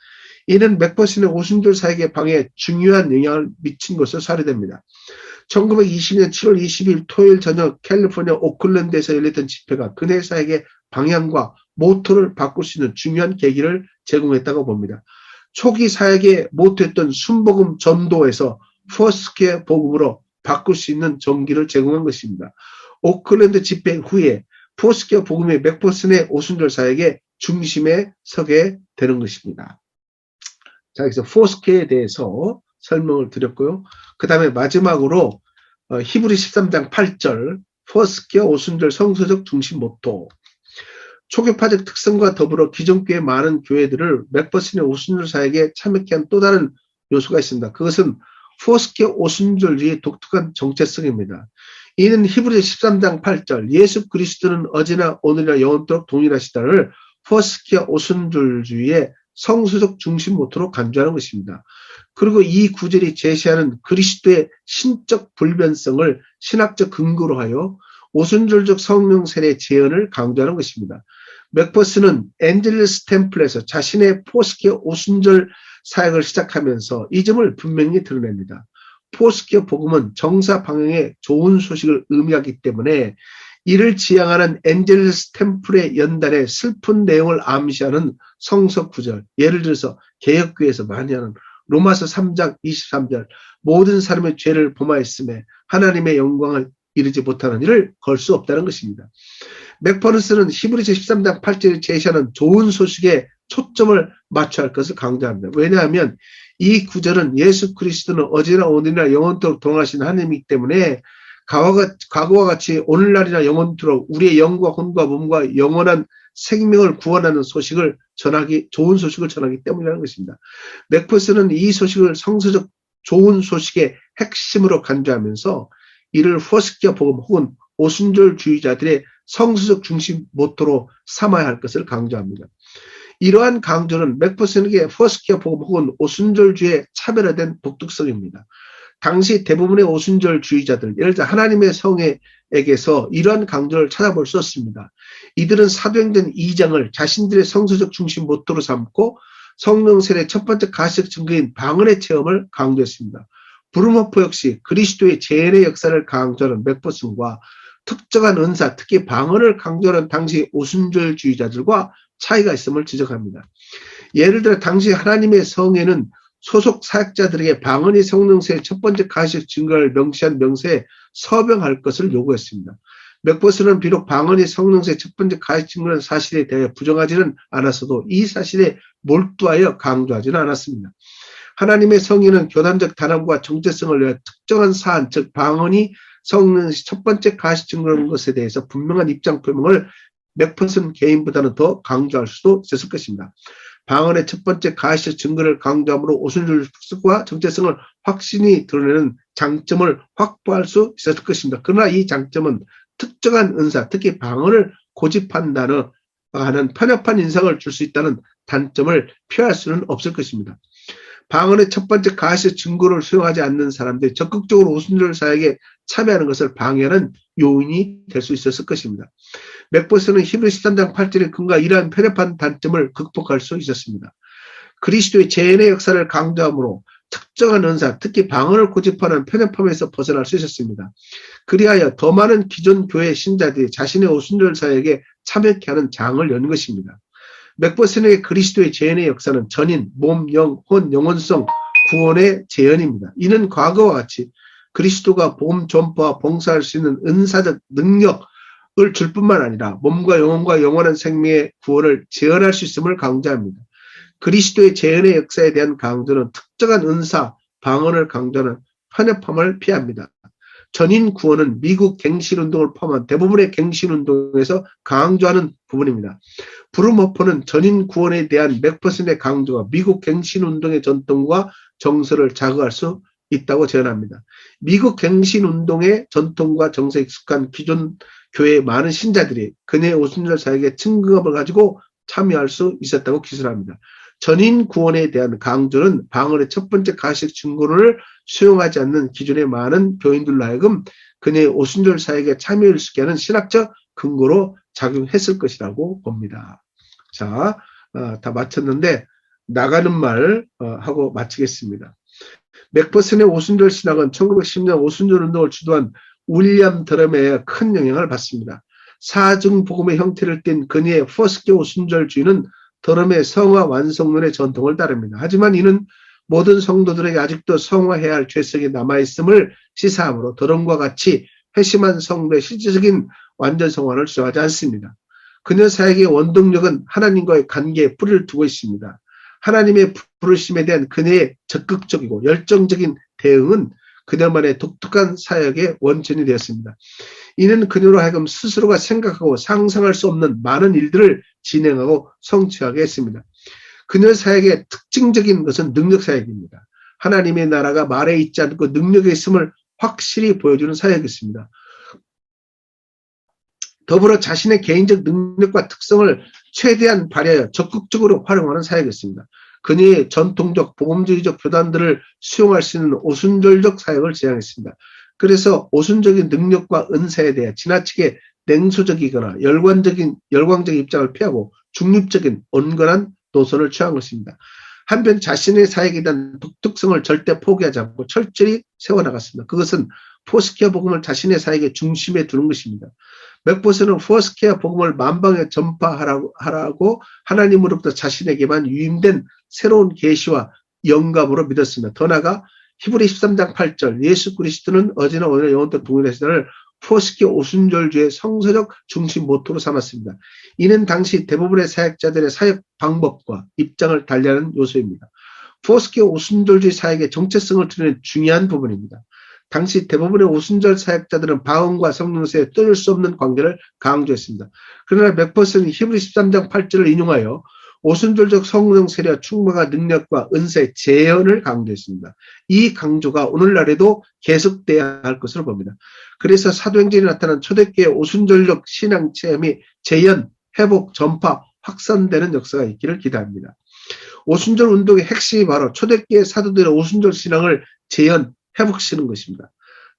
이는 맥퍼슨의 오순절 사역의 방에 중요한 영향을 미친 것으로 사례됩니다. 1920년 7월 20일 토요일 저녁 캘리포니아 오클랜드에서 열렸던 집회가 그네 사역의 방향과 모토를 바꿀 수 있는 중요한 계기를 제공했다고 봅니다. 초기 사역의 모토였던 순복음 전도에서 포스키아 복음으로 바꿀 수 있는 전기를 제공한 것입니다. 오클랜드 집회 후에 포스키아 복음의 맥퍼슨의 오순절 사역의 중심에 서게 되는 것입니다. 자, 여기서 포스키아에 대해서 설명을 드렸고요. 그 다음에 마지막으로 히브리 13장 8절 포스키아 오순절 성서적 중심 모토. 초교파적 특성과 더불어 기존 교회 많은 교회들을 맥퍼슨의 오순절 사역에 참여케 한 또 다른 요소가 있습니다. 그것은 포스키아 오순절주의 독특한 정체성입니다. 이는 히브리 13장 8절 예수 그리스도는 어제나 오늘이나 영원토록 동일하시다를 포스키아 오순절주의의 성수적 중심 모토로 간주하는 것입니다. 그리고 이 구절이 제시하는 그리스도의 신적 불변성을 신학적 근거로 하여 오순절적 성령 세례 재현을 강조하는 것입니다. 맥퍼슨은 엔젤러스 템플에서 자신의 포스키아 오순절 사역을 시작하면서 이 점을 분명히 드러냅니다. 포스키아 복음은 정사 방향의 좋은 소식을 의미하기 때문에 이를 지향하는 엔젤러스 템플의 연단의 슬픈 내용을 암시하는 성서 구절, 예를 들어서 개혁교회에서 많이 하는 로마서 3장 23절 모든 사람의 죄를 범하였음에 하나님의 영광을 이루지 못하는 일을 걸 수 없다는 것입니다. 맥퍼슨은 히브리서 13장 8절을 제시하는 좋은 소식에 초점을 맞춰야 할 것을 강조합니다. 왜냐하면 이 구절은 예수 그리스도는 어제나 오늘이나 영원토록 동하신 하나님이기 때문에 과거와 같이 오늘날이나 영원토록 우리의 영과 혼과 몸과 영원한 생명을 구원하는 소식을 좋은 소식을 전하기 때문이라는 것입니다. 맥퍼슨은 이 소식을 성서적 좋은 소식의 핵심으로 간주하면서 이를 포스키아 복음 혹은 오순절주의자들의 성서적 중심 모토로 삼아야 할 것을 강조합니다. 이러한 강조는 맥퍼슨에게 포스키아 복음 혹은 오순절주의의 차별화된 독특성입니다. 당시 대부분의 오순절주의자들, 예를 들어 하나님의 성에게서 이러한 강조를 찾아볼 수 없습니다. 이들은 사도행전 2장을 자신들의 성서적 중심 모토로 삼고 성령 세례 첫 번째 가시적 증거인 방언의 체험을 강조했습니다. 브루머포 역시 그리스도의 재현의 역사를 강조하는 맥퍼슨과 특정한 은사, 특히 방언을 강조하는 당시 오순절주의자들과 차이가 있음을 지적합니다. 예를 들어 당시 하나님의 성에는 소속 사역자들에게 방언이 성령세의 첫 번째 가시적 증거를 명시한 명세에 서명할 것을 요구했습니다. 맥퍼슨은 비록 방언이 성령세의 첫 번째 가시적 증거라는 사실에 대해 부정하지는 않았어도 이 사실에 몰두하여 강조하지는 않았습니다. 하나님의 성의는 교단적 단합과 정체성을 위해 특정한 사안, 즉 방언이 성령이 첫 번째 가시 증거라는 것에 대해서 분명한 입장 표명을 맥퍼슨 개인보다는 더 강조할 수도 있었을 것입니다. 방언의 첫 번째 가시 증거를 강조함으로 오순절 특성과 정체성을 확신히 드러내는 장점을 확보할 수 있었을 것입니다. 그러나 이 장점은 특정한 은사, 특히 방언을 고집한다는 하는 편협한 인상을 줄 수 있다는 단점을 피할 수는 없을 것입니다. 방언의 첫 번째 가시 증거를 수용하지 않는 사람들이 적극적으로 오순절 사역에 참여하는 것을 방해하는 요인이 될 수 있었을 것입니다. 맥버스는 히브리 13장 8절에 근거한 이러한 편협한 단점을 극복할 수 있었습니다. 그리스도의 재현의 역사를 강조함으로 특정한 은사, 특히 방언을 고집하는 편협함에서 벗어날 수 있었습니다. 그리하여 더 많은 기존 교회 신자들이 자신의 오순절 사역에 참여케 하는 장을 연 것입니다. 맥버슨에게 그리스도의 재현의 역사는 전인, 몸, 영, 혼, 영혼성, 구원의 재현입니다. 이는 과거와 같이 그리스도가 복음 전파와 봉사할 수 있는 은사적 능력을 줄 뿐만 아니라 몸과 영혼과 영원한 생명의 구원을 재현할 수 있음을 강조합니다. 그리스도의 재현의 역사에 대한 강조는 특정한 은사, 방언을 강조하는 편협함을 피합니다. 전인 구원은 미국 갱신운동을 포함한 대부분의 갱신운동에서 강조하는 부분입니다. 브룸호퍼는 전인 구원에 대한 맥퍼슨의 강조가 미국 갱신운동의 전통과 정서를 자극할 수 있다고 제안합니다. 미국 갱신운동의 전통과 정서에 익숙한 기존 교회의 많은 신자들이 그녀의 오순절 사역에 증거감을 가지고 참여할 수 있었다고 기술합니다. 전인 구원에 대한 강조는 방언의 첫 번째 가식 증거를 수용하지 않는 기존의 많은 교인들로 하여금 그녀의 오순절 사역에 참여할 수 있게 하는 신학적 근거로 작용했을 것이라고 봅니다. 자, 다 마쳤는데 나가는 말 하고 마치겠습니다. 맥퍼슨의 오순절 신학은 1910년 오순절 운동을 주도한 윌리엄 드럼에 큰 영향을 받습니다. 사증 복음의 형태를 띈 그녀의 포스케 오순절주의는 드럼의 성화 완성론의 전통을 따릅니다. 하지만 이는 모든 성도들에게 아직도 성화해야 할 죄성이 남아있음을 시사하므로 드럼과 같이 회심한 성도의 실질적인 완전 성화를 주장하지 않습니다. 그녀 사역의 원동력은 하나님과의 관계에 뿌리를 두고 있습니다. 하나님의 부르심에 대한 그녀의 적극적이고 열정적인 대응은 그녀만의 독특한 사역의 원천이 되었습니다. 이는 그녀로 하여금 스스로가 생각하고 상상할 수 없는 많은 일들을 진행하고 성취하게 했습니다. 그녀 사역의 특징적인 것은 능력 사역입니다. 하나님의 나라가 말에 있지 않고 능력에 있음을 확실히 보여주는 사역이었습니다. 더불어 자신의 개인적 능력과 특성을 최대한 발휘하여 적극적으로 활용하는 사역이었습니다. 그녀의 전통적 복음주의적 교단들을 수용할 수 있는 오순절적 사역을 지향했습니다. 그래서 오순적인 능력과 은사에 대해 지나치게 냉소적이거나 열광적 입장을 피하고 중립적인 온건한 노선을 취한 것입니다. 한편 자신의 사역에 대한 독특성을 절대 포기하지 않고 철저히 세워나갔습니다. 그것은 포스케어 복음을 자신의 사역의 중심에 두는 것입니다. 맥버슨은 포스케어 복음을 만방에 전파하라고 하나님으로부터 자신에게만 유임된 새로운 계시와 영감으로 믿었습니다. 더 나아가 히브리 13장 8절 예수 그리스도는 어제나 오늘나 영원토록 동일하시다를 포스케어 오순절주의 성서적 중심 모토로 삼았습니다. 이는 당시 대부분의 사역자들의 사역 방법과 입장을 달리하는 요소입니다. 포스케어 오순절주의 사역의 정체성을 드러내는 중요한 부분입니다. 당시 대부분의 오순절 사역자들은 방언과 성령세에 떠날 수 없는 관계를 강조했습니다. 그러나 맥퍼슨은 히브리 13장 8절을 인용하여 오순절적 성령 세례와 충만한 능력과 은사의 재현을 강조했습니다. 이 강조가 오늘날에도 계속돼야 할 것으로 봅니다. 그래서 사도행전에 나타난 초대교회 오순절적 신앙 체험이 재현, 회복, 전파, 확산되는 역사가 있기를 기대합니다. 오순절 운동의 핵심이 바로 초대교회 사도들의 오순절 신앙을 재현, 회복시키는 것입니다.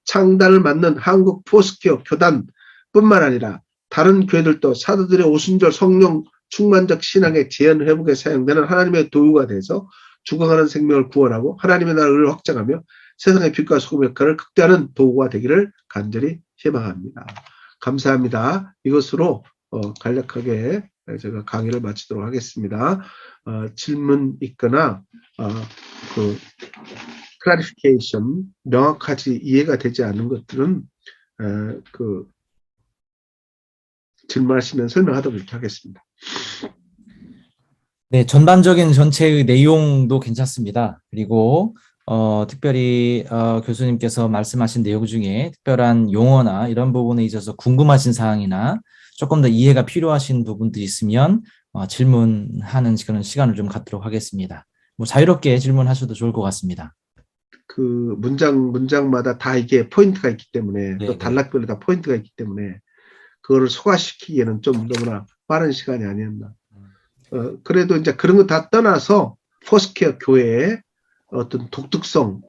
창단을 맞는 한국 포스케어 교단뿐만 아니라 다른 교회들도 사도들의 오순절 성령 충만적 신앙의 재현 회복에 사용되는 하나님의 도구가 돼서 죽어가는 생명을 구원하고 하나님의 나라를 확장하며 세상의 빛과 소금의 역할을 극대화하는 도구가 되기를 간절히 희망합니다. 감사합니다. 이것으로 간략하게 제가 강의를 마치도록 하겠습니다. 질문 있거나 클래리피케이션 명확하지 이해가 되지 않은 것들은 질문하시면 설명하도록 이렇게 하겠습니다.
네, 전반적인 전체의 내용도 괜찮습니다. 그리고 특별히 교수님께서 말씀하신 내용 중에 특별한 용어나 이런 부분에 있어서 궁금하신 사항이나 조금 더 이해가 필요하신 부분들이 있으면 질문하는 그런 시간을 좀 갖도록 하겠습니다. 뭐 자유롭게 질문하셔도 좋을 것 같습니다.
그 문장마다 다 이게 포인트가 있기 때문에
네,
또
네.
단락별로 다 포인트가 있기 때문에 그거를 소화시키기에는 좀 너무나 빠른 시간이 아니었나. 그래도 이제 그런 거 다 떠나서 포스케어 교회의 어떤 독특성,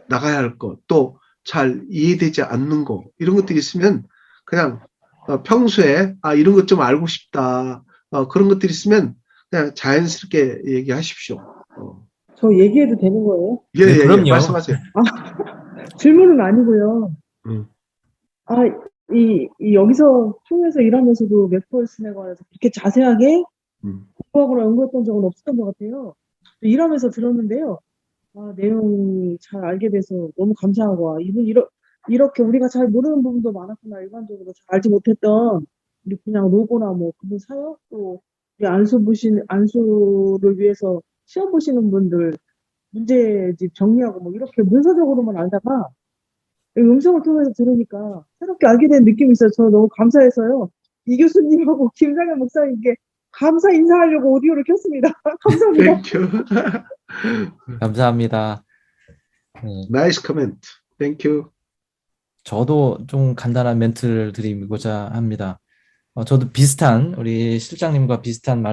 나가야 할 것, 또 잘 이해되지 않는 거, 이런 것들이 있으면 그냥 평소에 이런 것 좀 알고 싶다. 그런 것들이 있으면 그냥 자연스럽게 얘기하십시오.
저 얘기해도 되는 거예요?
네,
예,
그럼요.
말씀하세요.
질문은 아니고요.
음.
여기서 통해서 일하면서도 맥폴슨에 관해서 그렇게 자세하게 공부하거나 연구했던 적은 없었던 것 같아요. 일하면서 들었는데요. 내용 잘 알게 돼서 너무 감사하고, 이렇게 우리가 잘 모르는 부분도 많았구나. 일반적으로 잘 알지 못했던, 우리 그냥 로고나 뭐, 그분 사역, 또, 우리 안수를 위해서 시험 보시는 분들, 문제집 정리하고 뭐, 이렇게 문서적으로만 알다가, 이 음성을 통해서 들으니까 새롭게 알게 된 느낌이 있어요. 저 너무 감사해서요. 이 교수님하고 김장현 목사님께 감사 인사하려고 오디오를 켰습니다. 감사합니다.
땡큐.
감사합니다. 네.
나이스 코멘트. 땡큐.
저도 좀 간단한 멘트를 드리고자 합니다. 저도 우리 실장님과 비슷한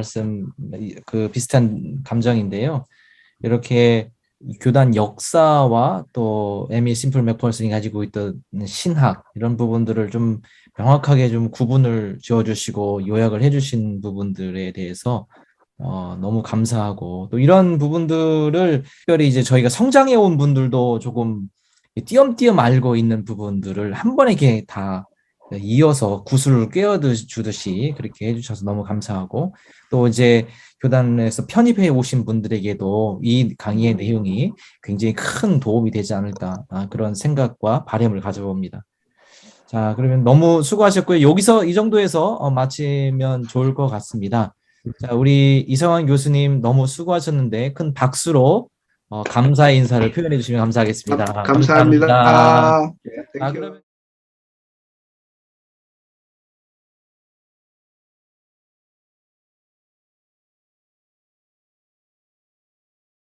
비슷한 감정인데요. 이렇게 교단 역사와 또 에미 심플 맥펄슨이 가지고 있던 신학, 이런 부분들을 좀 명확하게 좀 구분을 지어주시고 요약을 해주신 부분들에 대해서 너무 감사하고, 또 이런 부분들을 특별히 이제 저희가 성장해 온 분들도 조금 띄엄띄엄 알고 있는 부분들을 한 번에 이렇게 다 이어서 구슬을 꿰어주듯이 그렇게 해주셔서 너무 감사하고, 또 이제 교단에서 편입해 오신 분들에게도 이 강의의 내용이 굉장히 큰 도움이 되지 않을까, 그런 생각과 바람을 가져봅니다. 자, 그러면 너무 수고하셨고요. 여기서 이 정도에서 마치면 좋을 것 같습니다. 자, 우리 이성환 교수님 너무 수고하셨는데 큰 박수로 감사의 인사를 표현해 주시면 감사하겠습니다.
감사합니다.
감사합니다.
예, 땡큐.
그러면